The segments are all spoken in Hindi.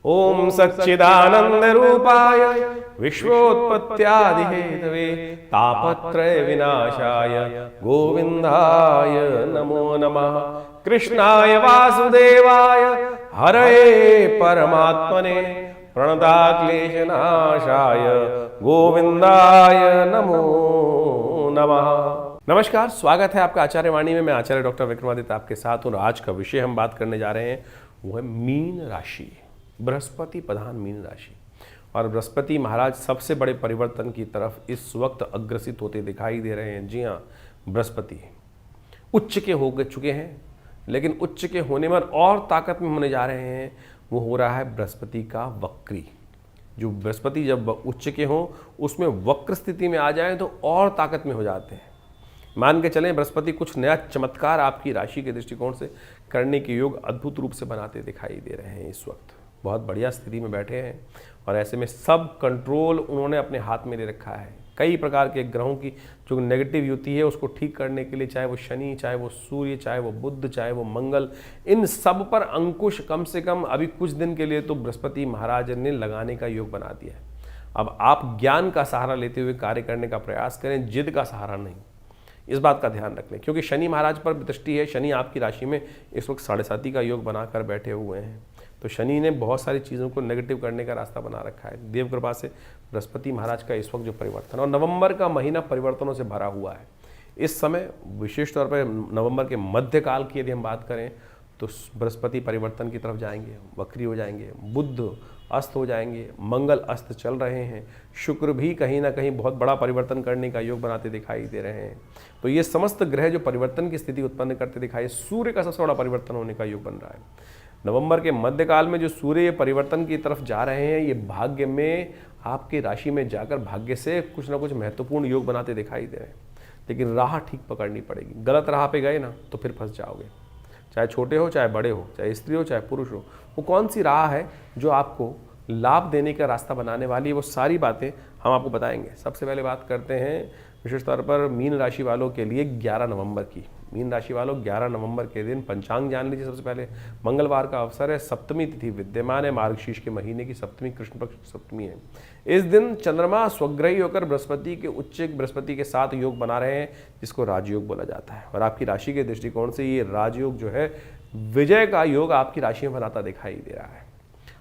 ओम सच्चिदानंद रूपाय विश्वोत्पत्त्यादि हेतवे तापत्रय विनाशाय गोविंदाय नमो नमः। कृष्णाय वासुदेवाय हरये परमात्मने प्रणताक्लेशनाशाय गोविंदाय नमो नमः। नमस्कार, स्वागत है आपका आचार्य वाणी में। मैं आचार्य डॉक्टर विक्रमादित्य आपके साथ हूँ। आज का विषय हम बात करने जा रहे हैं वो है मीन राशि, बृहस्पति प्रधान मीन राशि। और बृहस्पति महाराज सबसे बड़े परिवर्तन की तरफ इस वक्त अग्रसित होते दिखाई दे रहे हैं। जी हाँ, बृहस्पति उच्च के हो चुके हैं, लेकिन उच्च के होने में और ताकत में होने जा रहे हैं। वो हो रहा है बृहस्पति का वक्री। जो बृहस्पति जब उच्च के हों उसमें वक्र स्थिति में आ जाएं तो और ताकत में हो जाते हैं। मान के चलें बृहस्पति कुछ नया चमत्कार आपकी राशि के दृष्टिकोण से करने के योग अद्भुत रूप से बनाते दिखाई दे रहे हैं। इस वक्त बहुत बढ़िया स्थिति में बैठे हैं और ऐसे में सब कंट्रोल उन्होंने अपने हाथ में ले रखा है। कई प्रकार के ग्रहों की जो नेगेटिव युति है उसको ठीक करने के लिए, चाहे वो शनि, चाहे वो सूर्य, चाहे वो बुध, चाहे वो मंगल, इन सब पर अंकुश कम से कम अभी कुछ दिन के लिए तो बृहस्पति महाराज ने लगाने का योग बना दिया है। अब आप ज्ञान का सहारा लेते हुए कार्य करने का प्रयास करें, जिद का सहारा नहीं। इस बात का ध्यान रख लें, क्योंकि शनि महाराज पर दृष्टि है। शनि आपकी राशि में इस वक्त 7.5 का योग बनाकर बैठे हुए हैं। तो शनि ने बहुत सारी चीज़ों को नेगेटिव करने का रास्ता बना रखा है। देव कृपा से बृहस्पति महाराज का इस वक्त जो परिवर्तन, और नवंबर का महीना परिवर्तनों से भरा हुआ है। इस समय विशेष तौर पर नवंबर के मध्यकाल की यदि हम बात करें तो बृहस्पति परिवर्तन की तरफ जाएंगे, वक्री हो जाएंगे, बुध अस्त हो जाएंगे, मंगल अस्त चल रहे हैं, शुक्र भी कहीं ना कहीं बहुत बड़ा परिवर्तन करने का योग बनाते दिखाई दे रहे हैं। तो ये समस्त ग्रह जो परिवर्तन की स्थिति उत्पन्न करते दिखाई, सूर्य का सबसे बड़ा परिवर्तन होने का योग बन रहा है। नवंबर के मध्यकाल में जो सूर्य परिवर्तन की तरफ जा रहे हैं, ये भाग्य में आपकी राशि में जाकर भाग्य से कुछ ना कुछ महत्वपूर्ण योग बनाते दिखाई दे रहे हैं। लेकिन राह ठीक पकड़नी पड़ेगी। गलत राह पे गए ना तो फिर फंस जाओगे। चाहे छोटे हो, चाहे बड़े हो, चाहे स्त्री हो, चाहे पुरुष हो, वो कौन सी राह है जो आपको लाभ देने का रास्ता बनाने वाली है, वो सारी बातें हम आपको बताएंगे। सबसे पहले बात करते हैं विशेष तौर पर मीन राशि वालों के लिए 11 नवंबर की। मीन राशि वालों 11 नवंबर के दिन पंचांग जान लीजिए। सबसे पहले मंगलवार का अवसर है, सप्तमी तिथि विद्यमान है, मार्गशीर्ष के महीने की सप्तमी, कृष्ण पक्ष सप्तमी है। इस दिन चंद्रमा स्वग्रही होकर बृहस्पति के उच्च बृहस्पति के साथ योग बना रहे हैं, जिसको राजयोग बोला जाता है। और आपकी राशि के दृष्टिकोण से ये राजयोग जो है विजय का योग आपकी राशि में बनाता दिखाई दे रहा है।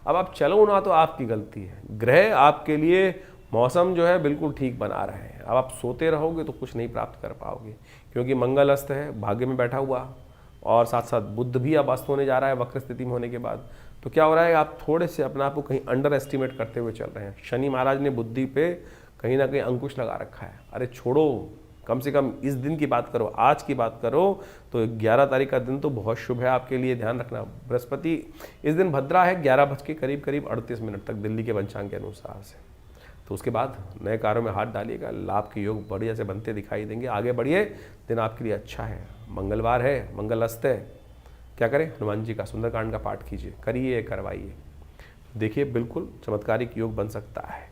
अब आप चलो ना तो आपकी गलती है। ग्रह आपके लिए मौसम जो है बिल्कुल ठीक बना रहे हैं। अब आप सोते रहोगे तो कुछ नहीं प्राप्त कर पाओगे, क्योंकि मंगल अस्त है, भाग्य में बैठा हुआ, और साथ साथ बुध भी अब अस्त होने जा रहा है वक्र स्थिति में होने के बाद। तो क्या हो रहा है, आप थोड़े से अपने आप को कहीं अंडर एस्टिमेट करते हुए चल रहे हैं। शनि महाराज ने बुद्धि पे कहीं ना कहीं अंकुश लगा रखा है। अरे छोड़ो, कम से कम इस दिन की बात करो, आज की बात करो तो 11 तारीख का दिन तो बहुत शुभ है आपके लिए। ध्यान रखना, बृहस्पति इस दिन भद्रा है 11 बज के करीब 38 मिनट तक दिल्ली के पंचांग के अनुसार से। तो उसके बाद नए कार्यों में हाथ डालिएगा, लाभ के योग बढ़िया से बनते दिखाई देंगे। आगे बढ़िए, दिन आपके लिए अच्छा है। मंगलवार है, मंगल अस्त है, क्या करें, हनुमान जी का सुंदरकांड का पाठ कीजिए, करिए, करवाइए, देखिए बिल्कुल चमत्कारिक योग बन सकता है।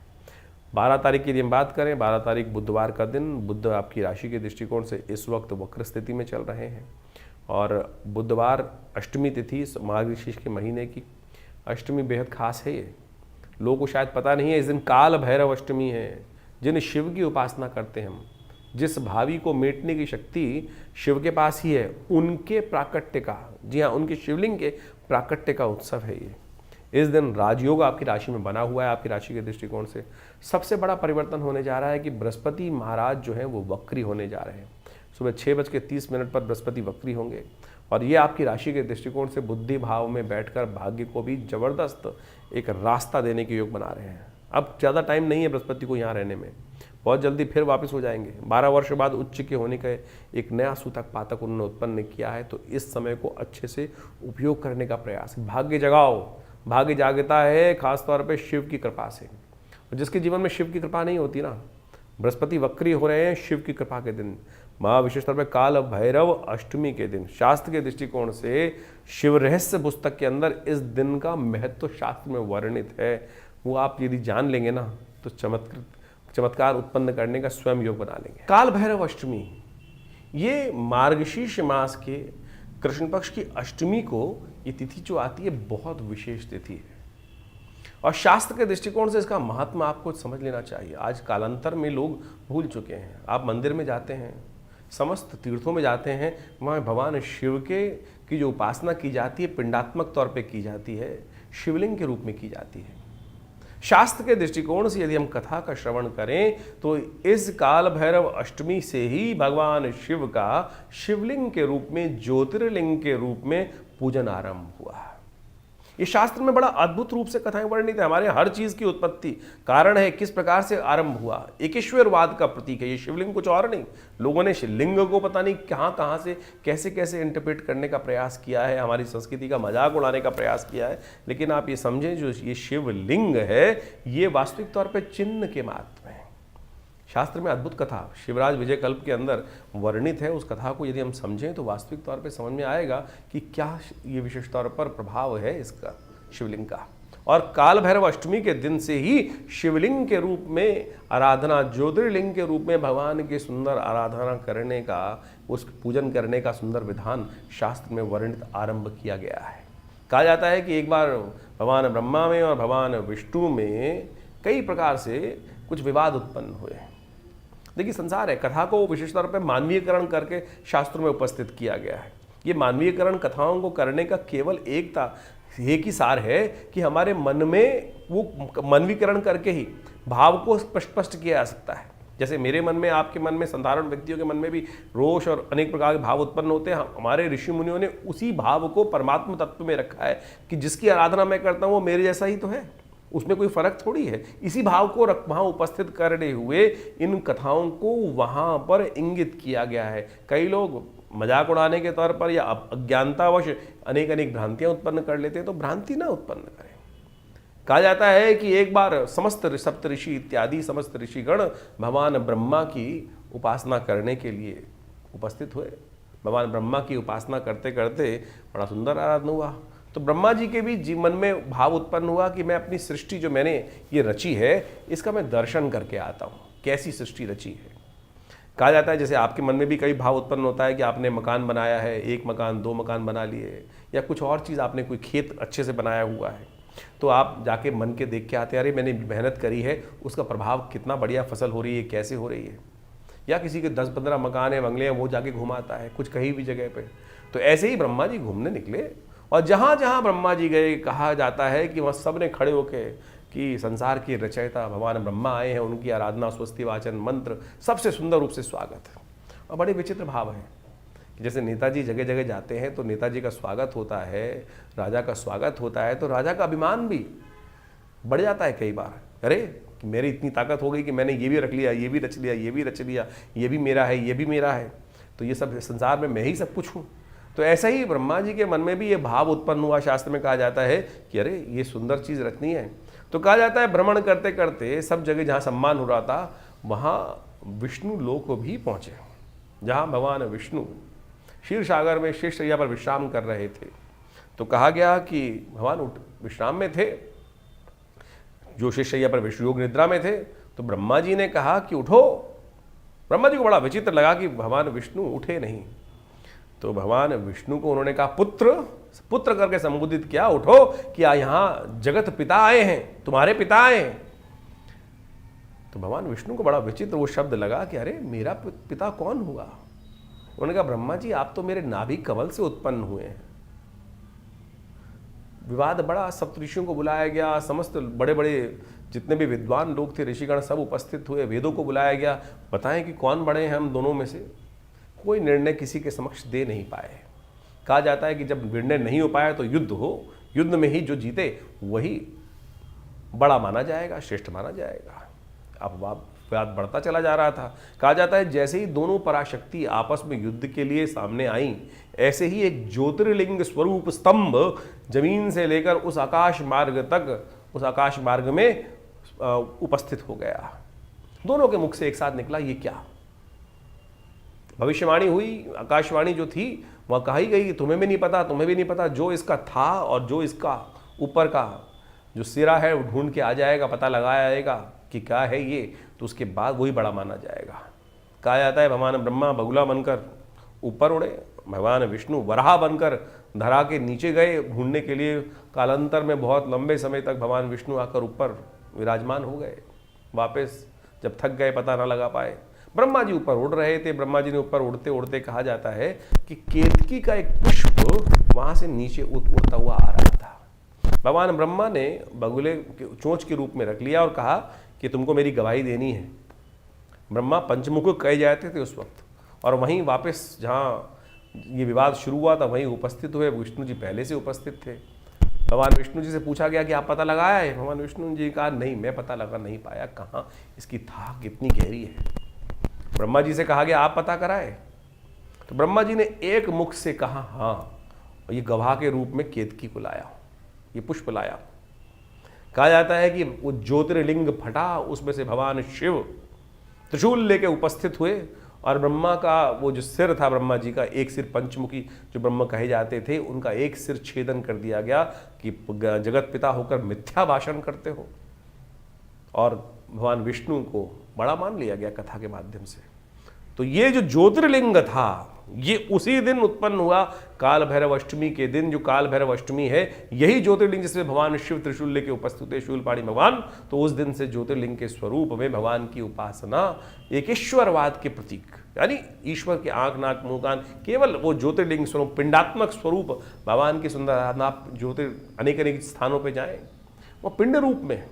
12 तारीख की यदि हम बात करें, 12 तारीख बुधवार का दिन, बुध आपकी राशि के दृष्टिकोण से इस वक्त वक्र स्थिति में चल रहे हैं। और बुधवार अष्टमी तिथि, मार्गशीर्ष के महीने की अष्टमी बेहद खास है। ये लोगों को शायद पता नहीं है, इस दिन काल भैरव अष्टमी है। जिन शिव की उपासना करते हैं हम, जिस भावी को मेटने की शक्ति शिव के पास ही है, उनके प्राकट्य का, जी हाँ, उनके शिवलिंग के प्राकट्य का उत्सव है ये। इस दिन राजयोग आपकी राशि में बना हुआ है। आपकी राशि के दृष्टिकोण से सबसे बड़ा परिवर्तन होने जा रहा है कि बृहस्पति महाराज जो है वो वक्री होने जा रहे हैं। सुबह 6:30 पर बृहस्पति वक्री होंगे, और ये आपकी राशि के दृष्टिकोण से बुद्धि भाव में बैठकर भाग्य को भी जबरदस्त एक रास्ता देने के योग बना रहे हैं। अब ज़्यादा टाइम नहीं है बृहस्पति को यहाँ रहने में, बहुत जल्दी फिर वापस हो जाएंगे। 12 वर्ष बाद उच्च के होने का एक नया सूतक पातक उन्होंने उत्पन्न किया है। तो इस समय को अच्छे से उपयोग करने का प्रयास। भाग्य जगाओ, भाग्य जागता है खासतौर पर शिव की कृपा से। जिसके जीवन में शिव की कृपा नहीं होती ना, बृहस्पति वक्री हो रहे हैं शिव की कृपा के दिन, महा विशेष तौर पर काल भैरव अष्टमी के दिन। शास्त्र के दृष्टिकोण से शिव रहस्य पुस्तक के अंदर इस दिन का महत्व शास्त्र में वर्णित है। वो आप यदि जान लेंगे ना तो चमत्कार उत्पन्न करने का स्वयं योग बना लेंगे। काल भैरव अष्टमी, ये मार्गशीर्ष मास के कृष्ण पक्ष की अष्टमी को ये तिथि जो आती है बहुत विशेष तिथि है। और शास्त्र के दृष्टिकोण से इसका महात्मा आपको समझ लेना चाहिए। आज कालांतर में लोग भूल चुके हैं। आप मंदिर में जाते हैं, समस्त तीर्थों में जाते हैं, वहाँ भगवान शिव के की जो उपासना की जाती है पिंडात्मक तौर पे की जाती है, शिवलिंग के रूप में की जाती है। शास्त्र के दृष्टिकोण से यदि हम कथा का श्रवण करें तो इस काल भैरव अष्टमी से ही भगवान शिव का शिवलिंग के रूप में, ज्योतिर्लिंग के रूप में पूजन आरंभ हुआ है। ये शास्त्र में बड़ा अद्भुत रूप से कथाएं वर्णित है। हमारे हर चीज की उत्पत्ति कारण है, किस प्रकार से आरंभ हुआ, एकेश्वरवाद का प्रतीक है ये शिवलिंग, कुछ और नहीं। लोगों ने लिंग को पता नहीं कहां से कैसे कैसे इंटरप्रेट करने का प्रयास किया है, हमारी संस्कृति का मजाक उड़ाने का प्रयास किया है। लेकिन आप ये समझें, जो ये शिवलिंग है ये वास्तविक तौर पर चिन्ह के मात्र है। शास्त्र में अद्भुत कथा शिवराज विजय कल्प के अंदर वर्णित है। उस कथा को यदि हम समझें तो वास्तविक तौर पे समझ में आएगा कि क्या ये विशेष तौर पर प्रभाव है इसका शिवलिंग का। और काल भैरव अष्टमी के दिन से ही शिवलिंग के रूप में आराधना, ज्योतिर्लिंग के रूप में भगवान की सुंदर आराधना करने का, उस पूजन करने का सुंदर विधान शास्त्र में वर्णित आरंभ किया गया है। कहा जाता है कि एक बार भगवान ब्रह्मा में और भगवान विष्णु में कई प्रकार से कुछ विवाद उत्पन्न हुए। देखिए, संसार है, कथा को विशेष तौर पर मानवीयकरण करके शास्त्रों में उपस्थित किया गया है। ये मानवीयकरण कथाओं को करने का केवल एक ही सार है कि हमारे मन में वो मानवीकरण करके ही भाव को स्पष्ट किया जा सकता है। जैसे मेरे मन में, आपके मन में, साधारण व्यक्तियों के मन में भी रोष और अनेक प्रकार के भाव उत्पन्न होते हैं। हमारे ऋषि मुनियों ने उसी भाव को परमात्मा तत्व में रखा है कि जिसकी आराधना मैं करता हूँ वो मेरे जैसा ही तो है, उसमें कोई फर्क थोड़ी है। इसी भाव को वहाँ उपस्थित करने हुए इन कथाओं को वहाँ पर इंगित किया गया है। कई लोग मजाक उड़ाने के तौर पर या अज्ञानतावश अनेक भ्रांतियां उत्पन्न कर लेते हैं, तो भ्रांति ना उत्पन्न करें। कहा जाता है कि एक बार समस्त सप्तऋषि इत्यादि समस्त ऋषिगण भगवान ब्रह्मा की उपासना करने के लिए उपस्थित हुए। भगवान ब्रह्मा की उपासना करते करते बड़ा सुंदर आराधना हुआ। तो ब्रह्मा जी के भी जीवन में भाव उत्पन्न हुआ कि मैं अपनी सृष्टि जो मैंने ये रची है इसका मैं दर्शन करके आता हूँ, कैसी सृष्टि रची है। कहा जाता है जैसे आपके मन में भी कई भाव उत्पन्न होता है कि आपने मकान बनाया है, एक मकान, दो मकान बना लिए, या कुछ और चीज़ आपने कोई खेत अच्छे से बनाया हुआ है, तो आप जाके मन के देख के आते हैं, अरे मैंने मेहनत करी है, उसका प्रभाव कितना बढ़िया फसल हो रही है, कैसे हो रही है। या किसी के 10-15 मकान है, बंगले हैं, वो जाके घुमाता है कुछ कहीं भी जगह पे। तो ऐसे ही ब्रह्मा जी घूमने निकले और जहाँ जहाँ ब्रह्मा जी गए, कहा जाता है कि वहाँ सब ने खड़े होके कि संसार की रचयिता भगवान ब्रह्मा आए हैं, उनकी आराधना, स्वस्ति वाचन, मंत्र, सबसे सुंदर रूप से स्वागत है। और बड़े विचित्र भाव है कि जैसे नेताजी जगह जगह जाते हैं तो नेताजी का स्वागत होता है, राजा का स्वागत होता है, तो राजा का अभिमान भी बढ़ जाता है कई बार। अरे कि मेरी इतनी ताकत हो गई कि मैंने ये भी रख लिया, ये भी रच लिया, ये भी रच लिया, ये भी मेरा है, ये भी मेरा है, तो ये सब संसार में मैं ही सब कुछ हूँ। तो ऐसा ही ब्रह्मा जी के मन में भी ये भाव उत्पन्न हुआ। शास्त्र में कहा जाता है कि अरे ये सुंदर चीज़ रखनी है। तो कहा जाता है भ्रमण करते करते सब जगह जहाँ सम्मान हो रहा था वहाँ विष्णु लोक को भी पहुँचे, जहाँ भगवान विष्णु क्षीर सागर में शेषशैया पर विश्राम कर रहे थे। तो कहा गया कि भगवान विश्राम में थे, जो शेषशैया पर योग निद्रा में थे। तो ब्रह्मा जी ने कहा कि उठो। ब्रह्मा जी को बड़ा विचित्र लगा कि भगवान विष्णु उठे नहीं। तो भगवान विष्णु को उन्होंने कहा पुत्र, पुत्र करके संबोधित किया, उठो कि यहाँ जगत पिता आए हैं, तुम्हारे पिता आए हैं। तो भगवान विष्णु को बड़ा विचित्र वो शब्द लगा कि अरे मेरा पिता कौन हुआ। उन्होंने कहा ब्रह्मा जी आप तो मेरे नाभि कमल से उत्पन्न हुए हैं। विवाद बड़ा, सप्तऋषियों को बुलाया गया, समस्त बड़े बड़े जितने भी विद्वान लोग थे, ऋषिगण सब उपस्थित हुए, वेदों को बुलाया गया, बताएं कि कौन बड़े हैं हम दोनों में से। कोई निर्णय किसी के समक्ष दे नहीं पाए। कहा जाता है कि जब निर्णय नहीं हो पाया तो युद्ध हो, युद्ध में ही जो जीते वही बड़ा माना जाएगा, श्रेष्ठ माना जाएगा। अब विवाद बढ़ता चला जा रहा था। कहा जाता है जैसे ही दोनों पराशक्ति आपस में युद्ध के लिए सामने आई, ऐसे ही एक ज्योतिर्लिंग स्वरूप स्तंभ जमीन से लेकर उस आकाश मार्ग तक, उस आकाश मार्ग में उपस्थित हो गया। दोनों के मुख से एक साथ निकला, ये क्या? भविष्यवाणी हुई, आकाशवाणी जो थी वह कही गई कि तुम्हें भी नहीं पता, तुम्हें भी नहीं पता, जो इसका था और जो इसका ऊपर का जो सिरा है वो ढूंढ के आ जाएगा, पता लगाया जाएगा कि क्या है ये, तो उसके बाद वही बड़ा माना जाएगा। कहा जाता है भगवान ब्रह्मा बगुला बनकर ऊपर उड़े, भगवान विष्णु वराह बनकर धरा के नीचे गए ढूंढने के लिए। कालांतर में बहुत लंबे समय तक भगवान विष्णु आकर ऊपर विराजमान हो गए। वापस जब थक गए, पता ना लगा पाए, ब्रह्मा जी ऊपर उड़ रहे थे। ब्रह्मा जी ने ऊपर उड़ते उड़ते, कहा जाता है कि केतकी का एक पुष्प वहां से नीचे उड़ता हुआ आ रहा था। भगवान ब्रह्मा ने बगुले चोंच के रूप में रख लिया और कहा कि तुमको मेरी गवाही देनी है। ब्रह्मा पंचमुख कहे जाते थे उस वक्त, और वहीं वापस जहाँ ये विवाद शुरू हुआ था वहीं उपस्थित हुए। विष्णु जी पहले से उपस्थित थे। भगवान विष्णु जी से पूछा गया कि आप पता लगाया है? भगवान विष्णु जी कहा नहीं, मैं पता लगा नहीं पाया, कहाँ, इसकी थाह कितनी गहरी है। ब्रह्मा जी से कहा गया आप पता कराए, तो ब्रह्मा जी ने एक मुख से कहा हाँ, और ये गवाह के रूप में केतकी को लाया, ये पुष्प लाया। कहा जाता है कि वो ज्योतिर्लिंग फटा, उसमें से भगवान शिव त्रिशूल लेके उपस्थित हुए, और ब्रह्मा का वो जो सिर था, ब्रह्मा जी का एक सिर, पंचमुखी जो ब्रह्मा कहे जाते थे, उनका एक सिर छेदन कर दिया गया कि जगत पिता होकर मिथ्या भाषण करते हो। और भगवान विष्णु को बड़ा मान लिया गया कथा के माध्यम से। तो ये जो ज्योतिर्लिंग था, ये उसी दिन उत्पन्न हुआ, काल भैरव अष्टमी के दिन। जो काल भैरव अष्टमी है, यही ज्योतिर्लिंग जिसमें भगवान शिव त्रिशूल लेके उपस्थित है, शूलपाणी भगवान। तो उस दिन से ज्योतिर्लिंग के स्वरूप में भगवान की उपासना एक ईश्वरवाद के प्रतीक, यानी ईश्वर के आंख नाक मुंह कान, केवल वो ज्योतिर्लिंग स्वरूप, पिंडात्मक स्वरूप भगवान की सुंदर आराधना। आप अनेक अनेक स्थानों पर जाएं, वो पिंड रूप में,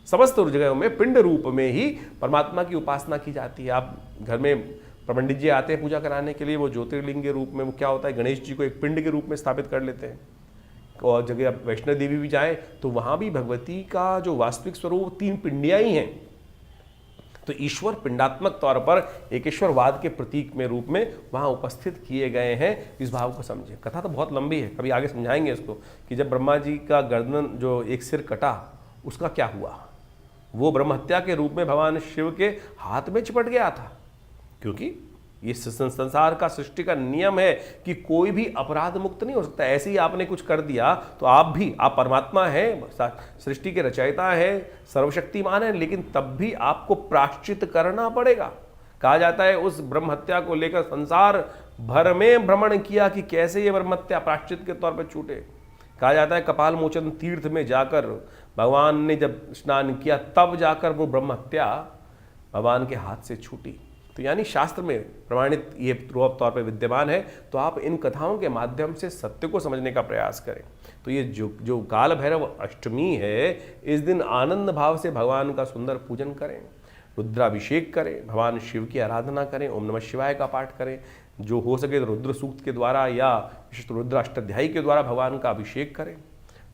समस्त जगहों में पिंड रूप में ही परमात्मा की उपासना की जाती है। आप घर में पंडित जी आते हैं पूजा कराने के लिए, वो ज्योतिर्लिंग के रूप में, वो क्या होता है, गणेश जी को एक पिंड के रूप में स्थापित कर लेते हैं। और जगह आप वैष्णो देवी भी जाएं तो वहाँ भी भगवती का जो वास्तविक स्वरूप 3 पिंडियाँ ही हैं। तो ईश्वर पिंडात्मक तौर पर एक ईश्वरवाद के प्रतीक में रूप में वहाँ उपस्थित किए गए हैं। इस भाव को समझें। कथा तो बहुत लंबी है, कभी आगे समझाएंगे इसको, कि जब ब्रह्मा जी का गर्दन जो एक सिर कटा, उसका क्या हुआ। वो ब्रह्म हत्या के रूप में भगवान शिव के हाथ में चिपट गया था, क्योंकि ये संसार का, सृष्टि का नियम है कि कोई भी अपराध मुक्त नहीं हो सकता। ऐसे ही आपने कुछ कर दिया तो आप परमात्मा हैं, सृष्टि के रचयिता हैं, सर्वशक्तिमान हैं, लेकिन तब भी आपको प्रायश्चित करना पड़ेगा। कहा जाता है उस ब्रह्म हत्या को लेकर संसार भर में भ्रमण किया कि कैसे ये ब्रह्म हत्या प्रायश्चित के तौर पर छूटे। कहा जाता है कपाल मोचन तीर्थ में जाकर भगवान ने जब स्नान किया, तब जाकर वो ब्रह्म हत्या भगवान के हाथ से छूटी। तो यानी शास्त्र में प्रमाणित ये तौर पर विद्यमान है। तो आप इन कथाओं के माध्यम से सत्य को समझने का प्रयास करें। तो ये जो काल भैरव अष्टमी है, इस दिन आनंद भाव से भगवान का सुंदर पूजन करें, रुद्राभिषेक करें, भगवान शिव की आराधना करें, ओम नमः शिवाय का पाठ करें, जो हो सके तो रुद्र सूक्त के द्वारा या विशिष्ट रुद्र अष्टाध्यायी के द्वारा भगवान का अभिषेक करें।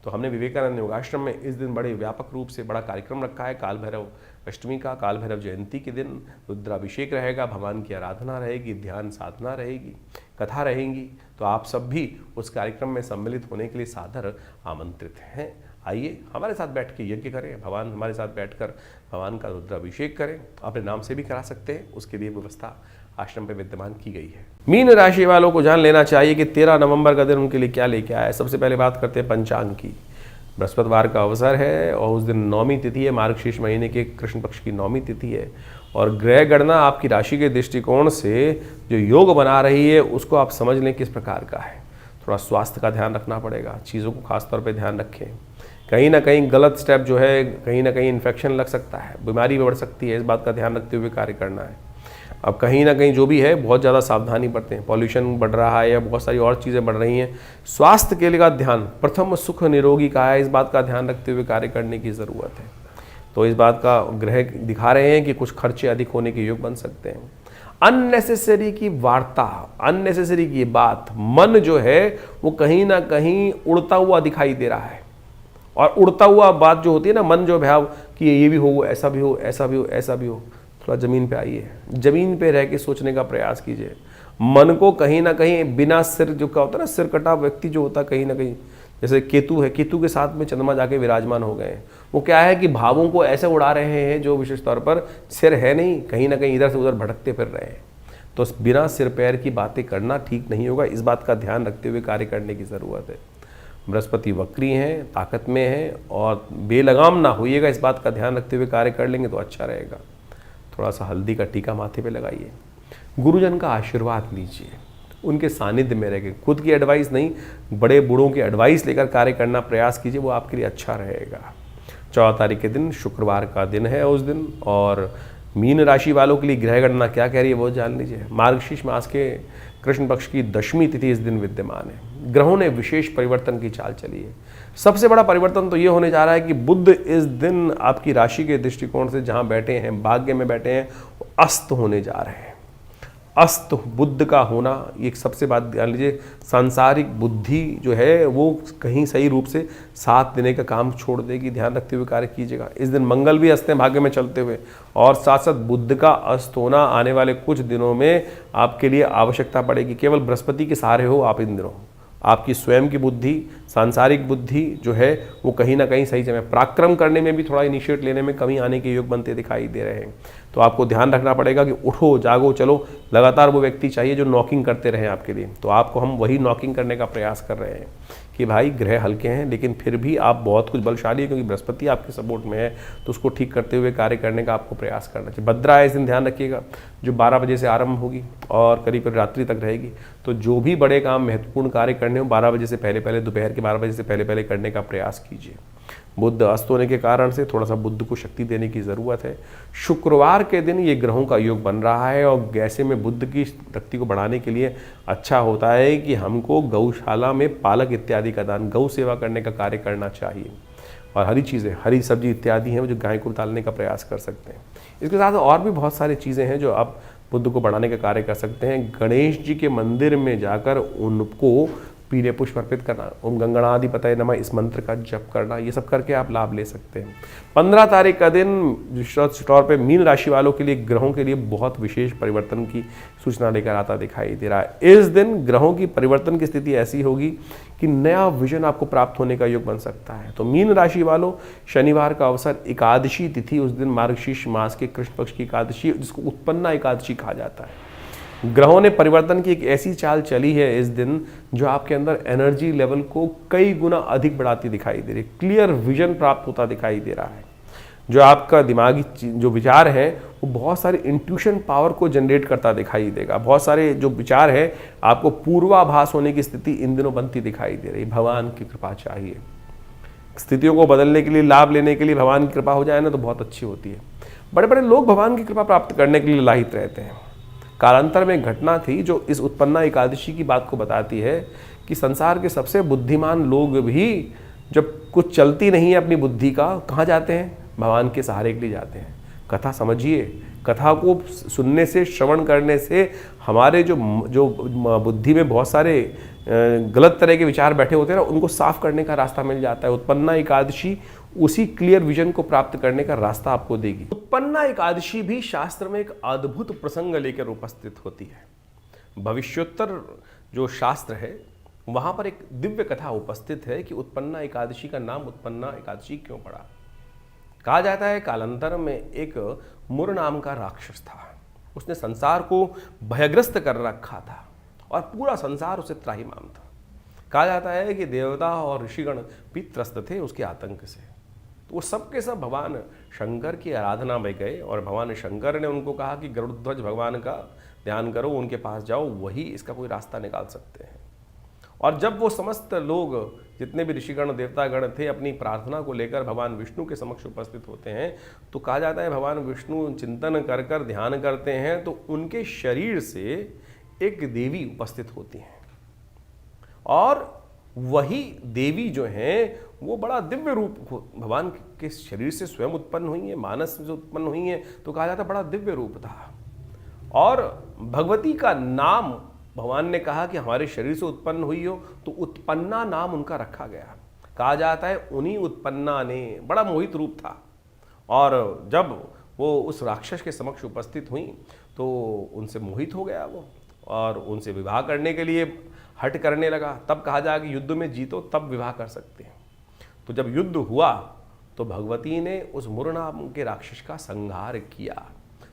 तो हमने विवेकानंद योगाश्रम में इस दिन बड़े व्यापक रूप से बड़ा कार्यक्रम रखा है। काल भैरव अष्टमी का, काल भैरव जयंती के दिन रुद्राभिषेक रहेगा, भगवान की आराधना रहेगी, ध्यान साधना रहेगी, कथा रहेंगी। तो आप सब भी उस कार्यक्रम में सम्मिलित होने के लिए सादर आमंत्रित हैं। आइए हमारे साथ बैठ के यज्ञ करें, भगवान हमारे साथ बैठकर भगवान का रुद्राभिषेक करें। अपने नाम से भी करा सकते हैं, उसके लिए व्यवस्था आश्रम पे विद्यमान की गई है। मीन राशि वालों को जान लेना चाहिए कि 13 नवंबर का दिन उनके लिए क्या लेके आया है। सबसे पहले बात करते हैं पंचांग की। बृहस्पतिवार का अवसर है और उस दिन नौमी तिथि है, मार्गशीर्ष महीने के कृष्ण पक्ष की नौमी तिथि है। और ग्रह गणना आपकी राशि के दृष्टिकोण से जो योग बना रही है, उसको आप समझ लें किस प्रकार का है। थोड़ा स्वास्थ्य का ध्यान रखना पड़ेगा, चीज़ों को खास तौर पे ध्यान रखें। कहीं ना कहीं गलत स्टेप जो है, कहीं ना कहीं इन्फेक्शन लग सकता है, बीमारी बढ़ सकती है, इस बात का ध्यान रखते हुए कार्य करना है। अब कहीं ना कहीं जो भी है बहुत ज़्यादा सावधानी बरतें। पॉल्यूशन बढ़ रहा है या बहुत सारी और चीज़ें बढ़ रही हैं, स्वास्थ्य के लिए का ध्यान, प्रथम सुख निरोगी का है, इस बात का ध्यान रखते हुए कार्य करने की ज़रूरत है। तो इस बात का ग्रह दिखा रहे हैं कि कुछ खर्चे अधिक होने के योग बन सकते हैं। अननेसेसरी की वार्ता, अननेसेसरी की बात, मन जो है वो कहीं ना कहीं उड़ता हुआ दिखाई दे रहा है। और उड़ता हुआ बात जो होती है ना, मन जो भाव कि ये भी हो, ऐसा भी हो, ऐसा भी हो, ऐसा भी हो, थोड़ा ज़मीन पे आइए, ज़मीन पे रह के सोचने का प्रयास कीजिए। मन को कहीं ना कहीं बिना सिर, जो क्या होता है ना, सिर कटा व्यक्ति जो होता है, कहीं ना कहीं जैसे केतु है, केतु के साथ में चंद्रमा जाके विराजमान हो गए हैं। वो क्या है कि भावों को ऐसे उड़ा रहे हैं जो विशेष तौर पर सिर है नहीं, कहीं ना कहीं इधर से उधर भटकते फिर रहे हैं। तो बिना सिर पैर की बातें करना ठीक नहीं होगा, इस बात का ध्यान रखते हुए कार्य करने की ज़रूरत है। बृहस्पति वक्री हैं, ताकत में हैं, और बेलगाम ना होइएगा, इस बात का ध्यान रखते हुए कार्य कर लेंगे तो अच्छा रहेगा। थोड़ा सा हल्दी का टीका माथे पे लगाइए, गुरुजन का आशीर्वाद लीजिए, उनके सानिध्य में रह के, खुद की एडवाइस नहीं, बड़े बूढ़ों की एडवाइस लेकर कार्य करना प्रयास कीजिए, वो आपके लिए अच्छा रहेगा। 14 तारीख के दिन शुक्रवार का दिन है उस दिन। और मीन राशि वालों के लिए ग्रह गणना क्या कह रही है वो जान लीजिए। मार्गशीर्ष मास के कृष्ण पक्ष की दशमी तिथि इस दिन विद्यमान है। ग्रहों ने विशेष परिवर्तन की चाल चली है। सबसे बड़ा परिवर्तन तो ये होने जा रहा है कि बुध इस दिन आपकी राशि के दृष्टिकोण से जहां बैठे हैं, भाग्य में बैठे हैं, अस्त होने जा रहे हैं। अस्त बुद्ध का होना, एक सबसे बात ध्यान लीजिए, सांसारिक बुद्धि जो है वो कहीं सही रूप से साथ देने का काम छोड़ देगी, ध्यान रखते हुए कार्य कीजिएगा। इस दिन मंगल भी अस्त है भाग्य में चलते हुए, और साथ साथ बुद्ध का अस्त होना आने वाले कुछ दिनों में आपके लिए आवश्यकता पड़ेगी। केवल बृहस्पति के सहारे हो आप इन दिनों, आपकी स्वयं की बुद्धि, सांसारिक बुद्धि जो है वो कहीं ना कहीं सही समय, पराक्रम करने में भी थोड़ा इनिशिएट लेने में कमी आने के योग बनते दिखाई दे रहे हैं। तो आपको ध्यान रखना पड़ेगा कि उठो जागो चलो, लगातार वो व्यक्ति चाहिए जो नॉकिंग करते रहे आपके लिए। तो आपको हम वही नॉकिंग करने का प्रयास कर रहे हैं कि भाई ग्रह हल्के हैं लेकिन फिर भी आप बहुत कुछ बलशाली है, क्योंकि बृहस्पति आपके सपोर्ट में है, तो उसको ठीक करते हुए कार्य करने का आपको प्रयास करना चाहिए। भद्रा है इस दिन, ध्यान रखिएगा, जो 12 बजे से आरंभ होगी और करीब रात्रि तक रहेगी। तो जो भी बड़े काम, महत्वपूर्ण कार्य करने हो 12 बजे से पहले पहले, दोपहर के 12 बजे से पहले पहले करने का प्रयास कीजिए। बुध अस्त होने के कारण से थोड़ा सा बुध को शक्ति देने की ज़रूरत है। शुक्रवार के दिन ये ग्रहों का योग बन रहा है और ऐसे में बुध की शक्ति को बढ़ाने के लिए अच्छा होता है कि हमको गौशाला में पालक इत्यादि का दान, गौ सेवा करने का कार्य करना चाहिए। और हरी चीज़ें, हरी सब्जी इत्यादि हैं जो गाय को डालने का प्रयास कर सकते हैं। इसके साथ और भी बहुत सारी चीज़ें हैं जो आप बुध को बढ़ाने का कार्य कर सकते हैं। गणेश जी के मंदिर में जाकर उनको पीले पुष्प अर्पित करना, ओम गंगणाधिपतये नमः इस मंत्र का जप करना, ये सब करके आप लाभ ले सकते हैं। 15 तारीख का दिन विशेष तौर पे मीन राशि वालों के लिए, ग्रहों के लिए बहुत विशेष परिवर्तन की सूचना लेकर आता दिखाई दे रहा है। इस दिन ग्रहों की परिवर्तन की स्थिति ऐसी होगी कि नया विजन आपको प्राप्त होने का योग बन सकता है। तो मीन राशि वालों, शनिवार का अवसर, एकादशी तिथि उस दिन, मार्गशीर्ष मास के कृष्ण पक्ष की एकादशी, जिसको उत्पन्ना एकादशी कहा जाता है। ग्रहों ने परिवर्तन की एक ऐसी चाल चली है इस दिन जो आपके अंदर एनर्जी लेवल को कई गुना अधिक बढ़ाती दिखाई दे रही है। क्लियर विजन प्राप्त होता दिखाई दे रहा है। जो आपका दिमागी जो विचार है वो बहुत सारे इंट्यूशन पावर को जनरेट करता दिखाई देगा। बहुत सारे जो विचार है आपको पूर्वाभास होने की स्थिति इन दिनों बनती दिखाई दे रही। भगवान की कृपा चाहिए, स्थितियों को बदलने के लिए, लाभ लेने के लिए भगवान की कृपा हो जाए ना तो बहुत अच्छी होती है। बड़े बड़े लोग भगवान की कृपा प्राप्त करने के लिए लाहित रहते हैं। कालांतर में एक घटना थी जो इस उत्पन्ना एकादशी की बात को बताती है कि संसार के सबसे बुद्धिमान लोग भी जब कुछ चलती नहीं है अपनी बुद्धि का, कहाँ जाते हैं? भगवान के सहारे के लिए जाते हैं। कथा समझिए, कथा को सुनने से, श्रवण करने से हमारे जो बुद्धि में बहुत सारे गलत तरह के विचार बैठे होते हैं ना, उनको साफ करने का रास्ता मिल जाता है। उत्पन्ना एकादशी उसी क्लियर विजन को प्राप्त करने का रास्ता आपको देगी। उत्पन्ना एकादशी भी शास्त्र में एक अद्भुत प्रसंग लेकर उपस्थित होती है। भविष्योत्तर जो शास्त्र है वहां पर एक दिव्य कथा उपस्थित है कि उत्पन्ना एकादशी का नाम उत्पन्ना एकादशी क्यों पड़ा। कहा जाता है कालांतर में एक मुर नाम का राक्षस था। उसने संसार को भयग्रस्त कर रखा था और पूरा संसार उसे त्राहिमाम था। कहा जाता है कि देवता और ऋषिगण भी त्रस्त थे उसके आतंक से। तो वो सब के सब भगवान शंकर की आराधना में गए और भगवान शंकर ने उनको कहा कि गरुड़ध्वज भगवान का ध्यान करो, उनके पास जाओ, वही इसका कोई रास्ता निकाल सकते हैं। और जब वो समस्त लोग, जितने भी ऋषिगण देवतागण थे, अपनी प्रार्थना को लेकर भगवान विष्णु के समक्ष उपस्थित होते हैं, तो कहा जाता है भगवान विष्णु चिंतन कर कर ध्यान करते हैं तो उनके शरीर से एक देवी उपस्थित होती हैं। और वही देवी जो हैं वो बड़ा दिव्य रूप भगवान के शरीर से स्वयं उत्पन्न हुई है, मानस से उत्पन्न हुई है, तो कहा जाता है बड़ा दिव्य रूप था। और भगवती का नाम भगवान ने कहा कि हमारे शरीर से उत्पन्न हुई हो, तो उत्पन्ना नाम उनका रखा गया। कहा जाता है उन्हीं उत्पन्ना ने, बड़ा मोहित रूप था। और जब वो उस राक्षस के समक्ष उपस्थित हुई तो उनसे मोहित हो गया वो, और उनसे विवाह करने के लिए हट करने लगा। तब कहा जाए कि युद्ध में जीतो तब विवाह कर सकते हैं। तो जब युद्ध हुआ तो भगवती ने उस मुर नाम के राक्षस का संहार किया।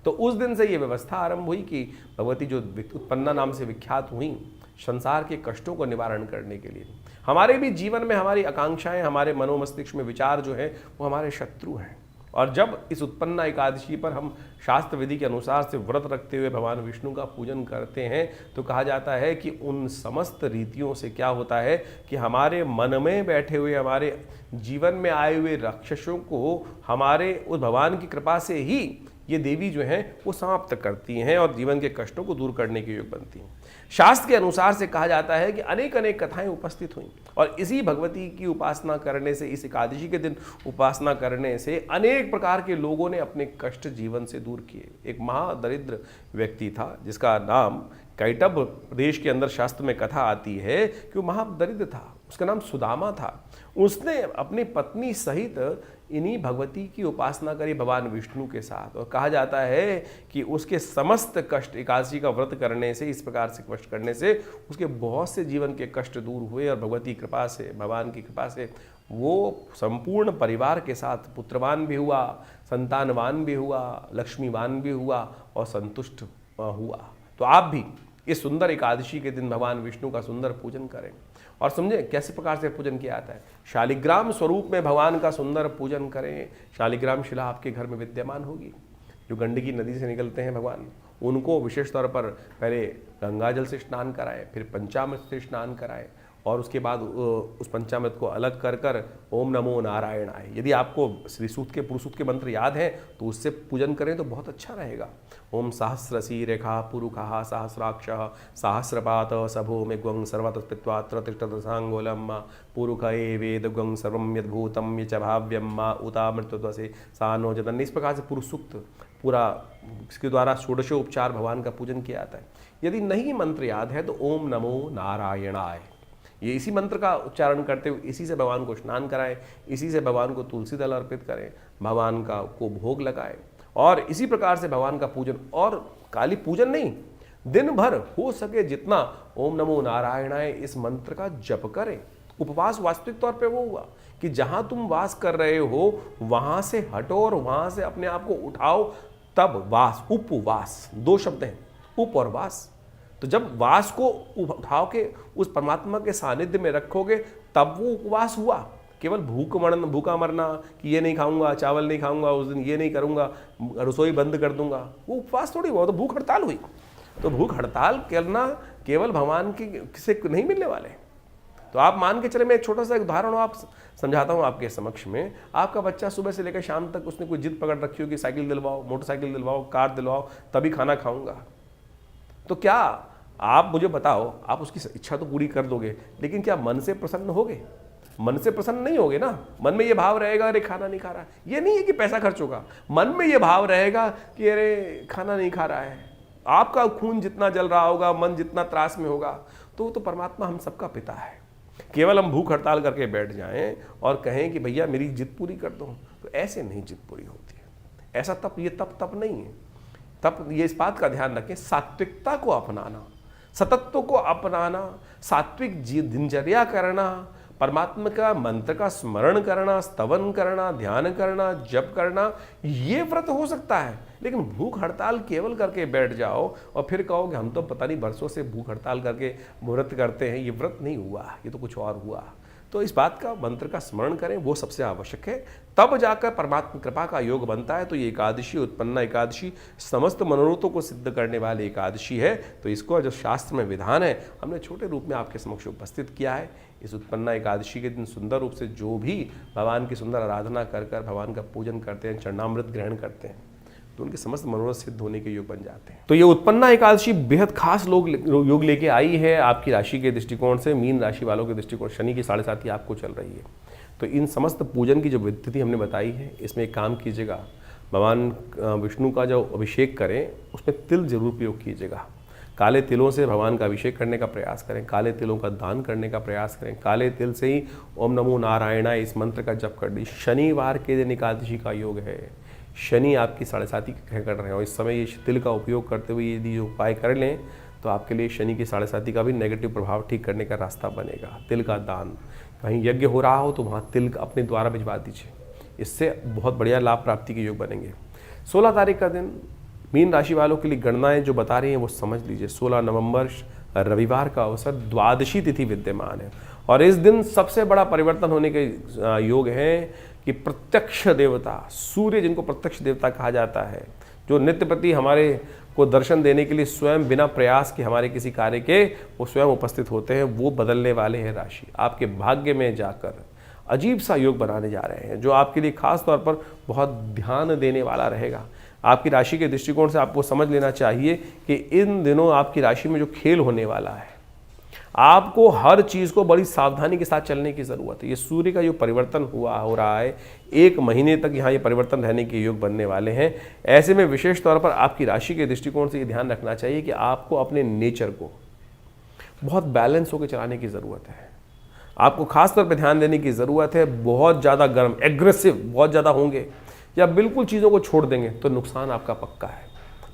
तो उस दिन से ये व्यवस्था आरंभ हुई कि भगवती जो उत्पन्ना नाम से विख्यात हुई, संसार के कष्टों को निवारण करने के लिए। हमारे भी जीवन में हमारी आकांक्षाएं, हमारे मनोमस्तिष्क में विचार जो है वो हमारे शत्रु हैं। और जब इस उत्पन्ना एकादशी पर हम शास्त्र विधि के अनुसार से व्रत रखते हुए भगवान विष्णु का पूजन करते हैं तो कहा जाता है कि उन समस्त रीतियों से क्या होता है कि हमारे मन में बैठे हुए, हमारे जीवन में आए हुए राक्षसों को हमारे उस भगवान की कृपा से ही ये देवी जो हैं वो समाप्त करती हैं और जीवन के कष्टों को दूर करने के योग बनती हैं। शास्त्र के अनुसार से कहा जाता है कि अनेक अनेक कथाएं उपस्थित हुई और इसी भगवती की उपासना करने से, इस एकादशी के दिन उपासना करने से अनेक प्रकार के लोगों ने अपने कष्ट जीवन से दूर किए। एक महादरिद्र व्यक्ति था जिसका नाम कैटभ प्रदेश के अंदर शास्त्र में कथा आती है कि वो महादरिद्र था, उसका नाम सुदामा था। उसने अपनी पत्नी सहित इन्हीं भगवती की उपासना करी भगवान विष्णु के साथ और कहा जाता है कि उसके समस्त कष्ट एकादशी का व्रत करने से, इस प्रकार से कष्ट करने से उसके बहुत से जीवन के कष्ट दूर हुए और भगवती कृपा से, भगवान की कृपा से वो संपूर्ण परिवार के साथ पुत्रवान भी हुआ, संतानवान भी हुआ, लक्ष्मीवान भी हुआ और संतुष्ट हुआ। तो आप भी इस सुंदर एकादशी के दिन भगवान विष्णु का सुंदर पूजन करें और समझें कैसे प्रकार से पूजन किया जाता है। शालिग्राम स्वरूप में भगवान का सुंदर पूजन करें। शालिग्राम शिला आपके घर में विद्यमान होगी। जो गंडकी नदी से निकलते हैं भगवान, उनको विशेष तौर पर पहले गंगा जल से स्नान कराएं, फिर पंचामृत से स्नान कराएं और उसके बाद उस पंचामृत को अलग कर कर ओम नमो नारायणाय, यदि आपको श्री सूक्त के पुरुष सूक्त के मंत्र याद हैं तो उससे पूजन करें तो बहुत अच्छा रहेगा। ओम सहस्रसी रेखा पुरुखा सहस्राक्ष सहस्रपात सभो में ग्वं सर्वतस्पित्वात्र तिष्ठदसांगोलम पुरुख ए वेद ग्वं सर्वम यद्भूतम यच भाव्यम उतामृतत्व से सानो जतन। इस प्रकार से पुरुष सूक्त पूरा, इसके द्वारा षोडशोपचार भगवान का पूजन किया जाता है। यदि नहीं मंत्र याद है तो ओम नमो नारायणाय, ये इसी मंत्र का उच्चारण करते हुए इसी से भगवान को स्नान कराएं, इसी से भगवान को तुलसी दल अर्पित करें, भगवान का को भोग लगाएं और इसी प्रकार से भगवान का पूजन, और काली पूजन नहीं, दिन भर हो सके जितना ओम नमो नारायणाय इस मंत्र का जप करें। उपवास वास्तविक तौर पे वो हुआ कि जहां तुम वास कर रहे हो वहां से हटो और वहां से अपने आप को उठाओ, तब वास, उपवास, दो शब्द हैं, उप और वास। तो जब वास को उठाओ के उस परमात्मा के सानिध्य में रखोगे तब वो उपवास हुआ। केवल भूखा मरना कि ये नहीं खाऊंगा, चावल नहीं खाऊंगा, उस दिन ये नहीं करूंगा, रसोई बंद कर दूंगा, वो उपवास थोड़ी हुआ, तो भूख हड़ताल हुई। तो भूख हड़ताल करना केवल भगवान की से नहीं मिलने वाले। तो आप मान के चले, मैं एक छोटा सा उदाहरण आप समझाता हूँ आपके समक्ष में। आपका बच्चा सुबह से लेकर शाम तक उसने कोई जिद पकड़ रखी हो कि साइकिल दिलवाओ, मोटरसाइकिल दिलवाओ, कार दिलवाओ, तभी खाना खाऊंगा। तो क्या आप मुझे बताओ, आप उसकी इच्छा तो पूरी कर दोगे, लेकिन क्या मन से प्रसन्न होगे? मन से प्रसन्न नहीं होगे ना। मन में ये भाव रहेगा अरे खाना नहीं खा रहा है, ये नहीं है कि पैसा खर्च होगा, मन में ये भाव रहेगा कि अरे खाना नहीं खा रहा है। आपका खून जितना जल रहा होगा, मन जितना त्रास में होगा, तो परमात्मा हम सबका पिता है। केवल हम भूख हड़ताल करके बैठ जाएं और कहें कि भैया मेरी जिद पूरी कर दो, तो ऐसे नहीं जिद पूरी होती है। ऐसा तप, ये तप नहीं है। तप ये इस बात का ध्यान रखें, सात्विकता को अपनाना, सतत्व को अपनाना, सात्विक दिनचर्या करना, परमात्मा का मंत्र का स्मरण करना, स्तवन करना, ध्यान करना, जप करना, ये व्रत हो सकता है। लेकिन भूख हड़ताल केवल करके बैठ जाओ और फिर कहो कि हम तो पता नहीं बरसों से भूख हड़ताल करके व्रत करते हैं, ये व्रत नहीं हुआ, ये तो कुछ और हुआ। तो इस बात का, मंत्र का स्मरण करें, वो सबसे आवश्यक है। तब जाकर परमात्मा कृपा का योग बनता है। तो ये एकादशी, उत्पन्ना एकादशी, समस्त मनोरथों को सिद्ध करने वाली एकादशी है। तो इसको जो शास्त्र में विधान है हमने छोटे रूप में आपके समक्ष उपस्थित किया है। इस उत्पन्ना एकादशी के दिन सुंदर रूप से जो भी भगवान की सुंदर आराधना कर कर भगवान का पूजन करते हैं, चरणामृत ग्रहण करते हैं, तो उनके समस्त मनोरथ सिद्ध होने के योग बन जाते हैं। तो ये उत्पन्ना एकादशी बेहद खास योग लेके आई है आपकी राशि के दृष्टिकोण से। मीन राशि वालों के दृष्टिकोण, शनि की 7.5 आपको चल रही है। तो इन समस्त पूजन की जो विधि हमने बताई है, इसमें एक काम कीजिएगा, भगवान विष्णु का जो अभिषेक करें उसमें तिल जरूर प्रयोग कीजिएगा। काले तिलों से भगवान का अभिषेक करने का प्रयास करें, काले तिलों का दान करने का प्रयास करें। काले तिल से ही ओम नमो नारायणाय इस मंत्र का जप कर दी। शनिवार के दिन एकादशी का योग है। शनि आपकी 7.5 कर रहे हैं और इस समय ये तिल का उपयोग करते हुए यदि जो उपाय कर लें तो आपके लिए शनि की 7.5 का भी नेगेटिव प्रभाव ठीक करने का रास्ता बनेगा। तिल का दान, कहीं यज्ञ हो रहा हो तो वहाँ तिल अपने द्वारा भिजवा दीजिए, इससे बहुत बढ़िया लाभ प्राप्ति के योग बनेंगे। 16 तारीख का दिन मीन राशि वालों के लिए गणनाएं जो बता रही हैं वो समझ लीजिए। 16 नवंबर रविवार का अवसर, द्वादशी तिथि विद्यमान है और इस दिन सबसे बड़ा परिवर्तन होने के योग है कि प्रत्यक्ष देवता सूर्य, जिनको प्रत्यक्ष देवता कहा जाता है, जो नित्य प्रति हमारे को दर्शन देने के लिए स्वयं बिना प्रयास के हमारे किसी कार्य के वो स्वयं उपस्थित होते हैं, वो बदलने वाले हैं राशि। आपके भाग्य में जाकर अजीब सा योग बनाने जा रहे हैं, जो आपके लिए खास तौर पर बहुत ध्यान देने वाला रहेगा। आपकी राशि के दृष्टिकोण से आपको समझ लेना चाहिए कि इन दिनों आपकी राशि में जो खेल होने वाला है, आपको हर चीज़ को बड़ी सावधानी के साथ चलने की ज़रूरत है। ये सूर्य का जो परिवर्तन हो रहा है, 1 महीने तक यहाँ ये परिवर्तन रहने के योग बनने वाले हैं। ऐसे में विशेष तौर पर आपकी राशि के दृष्टिकोण से ये ध्यान रखना चाहिए कि आपको अपने नेचर को बहुत बैलेंस होकर चलाने की ज़रूरत है। आपको खास तौर पर ध्यान देने की ज़रूरत है। बहुत ज़्यादा गर्म, एग्रेसिव बहुत ज़्यादा होंगे या बिल्कुल चीज़ों को छोड़ देंगे तो नुकसान आपका पक्का है।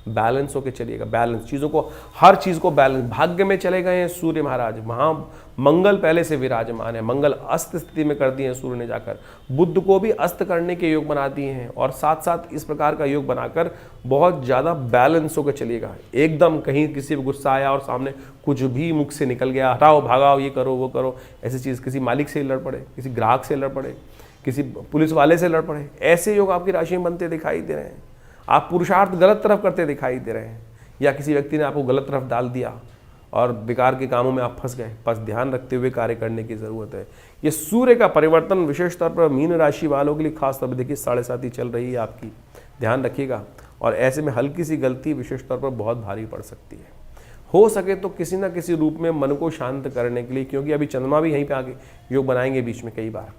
बैलेंस होके चलिएगा, बैलेंस, चीज़ों को, हर चीज़ को बैलेंस। भाग्य में चले गए हैं सूर्य महाराज, वहाँ मंगल पहले से विराजमान है, मंगल अस्त स्थिति में कर दिए हैं सूर्य ने जाकर, बुध को भी अस्त करने के योग बना दिए हैं, और साथ साथ इस प्रकार का योग बनाकर बहुत ज़्यादा बैलेंस होकर चलिएगा। एकदम कहीं किसी पर गुस्सा आया और सामने कुछ भी मुख से निकल गया, हटाओ भागाओ, ये करो वो करो, ऐसी चीज़, किसी मालिक से लड़ पड़े, किसी ग्राहक से लड़ पड़े, किसी पुलिस वाले से लड़ पड़े, ऐसे योग आपकी राशि में बनते दिखाई दे रहे हैं। आप पुरुषार्थ गलत तरफ करते दिखाई दे रहे हैं, या किसी व्यक्ति ने आपको गलत तरफ डाल दिया और बेकार के कामों में आप फंस गए। बस ध्यान रखते हुए कार्य करने की ज़रूरत है। ये सूर्य का परिवर्तन विशेष तौर पर मीन राशि वालों के लिए खास तौर पर देखिए 7.5 चल रही है आपकी, ध्यान रखिएगा। और ऐसे में हल्की सी गलती विशेष तौर पर बहुत भारी पड़ सकती है। हो सके तो किसी न किसी रूप में मन को शांत करने के लिए, क्योंकि अभी चंद्रमा भी यहीं पे आगे योग बनाएंगे बीच में कई बार,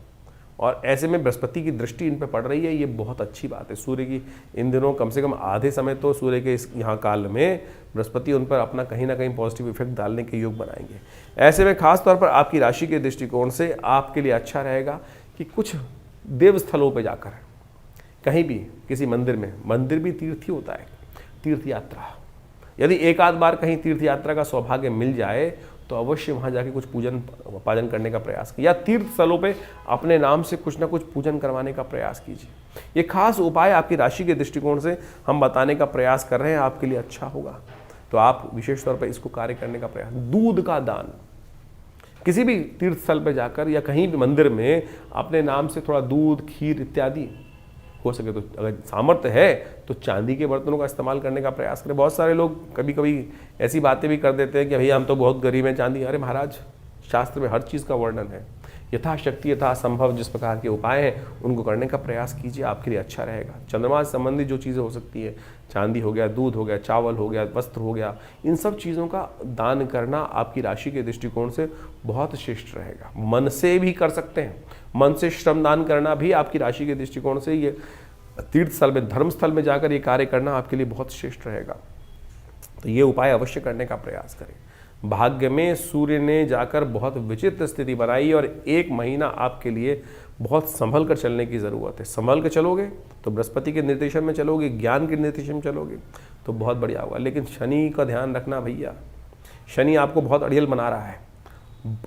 और ऐसे में बृहस्पति की दृष्टि इन पर पड़ रही है, ये बहुत अच्छी बात है। सूर्य की इन दिनों कम से कम आधे समय तो सूर्य के इस यहाँ काल में बृहस्पति उन पर अपना कहीं ना कहीं पॉजिटिव इफेक्ट डालने के योग बनाएंगे। ऐसे में खास तौर पर आपकी राशि के दृष्टिकोण से आपके लिए अच्छा रहेगा कि कुछ देव स्थलों पर जाकर, कहीं भी किसी मंदिर में, मंदिर भी तीर्थ ही होता है, तीर्थ यात्रा, यदि एक आध बार कहीं तीर्थ यात्रा का सौभाग्य मिल जाए तो अवश्य वहाँ जाके कुछ पूजन पाजन करने का प्रयास कीजिए, या तीर्थ स्थलों पे अपने नाम से कुछ ना कुछ पूजन करवाने का प्रयास कीजिए। ये खास उपाय आपकी राशि के दृष्टिकोण से हम बताने का प्रयास कर रहे हैं, आपके लिए अच्छा होगा, तो आप विशेष तौर पर इसको कार्य करने का प्रयास। दूध का दान, किसी भी तीर्थ स्थल पर जाकर या कहीं भी मंदिर में अपने नाम से थोड़ा दूध, खीर इत्यादि, हो सके तो अगर सामर्थ्य है तो चांदी के बर्तनों का इस्तेमाल करने का प्रयास करें। बहुत सारे लोग कभी कभी ऐसी बातें भी कर देते हैं कि भैया हम तो बहुत गरीब हैं, चांदी। अरे महाराज, शास्त्र में हर चीज़ का वर्णन है। यथाशक्ति यथासंभव जिस प्रकार के उपाय हैं उनको करने का प्रयास कीजिए, आपके लिए अच्छा रहेगा। चंद्रमा से संबंधित जो चीज़ें हो सकती है, चांदी हो गया, दूध हो गया, चावल हो गया, वस्त्र हो गया, इन सब चीज़ों का दान करना आपकी राशि के दृष्टिकोण से बहुत श्रेष्ठ रहेगा। मन से भी कर सकते हैं, मन से श्रमदान करना भी आपकी राशि के दृष्टिकोण से, ये तीर्थ स्थल में, धर्म स्थल में जाकर ये कार्य करना आपके लिए बहुत श्रेष्ठ रहेगा। तो ये उपाय अवश्य करने का प्रयास करें। भाग्य में सूर्य ने जाकर बहुत विचित्र स्थिति बनाई और 1 महीना आपके लिए बहुत संभल कर चलने की ज़रूरत है। संभल कर चलोगे तो बृहस्पति के निर्देशन में चलोगे, ज्ञान के निर्देशन में चलोगे तो बहुत बढ़िया होगा। लेकिन शनि का ध्यान रखना भैया, शनि आपको बहुत अड़ियल बना रहा है,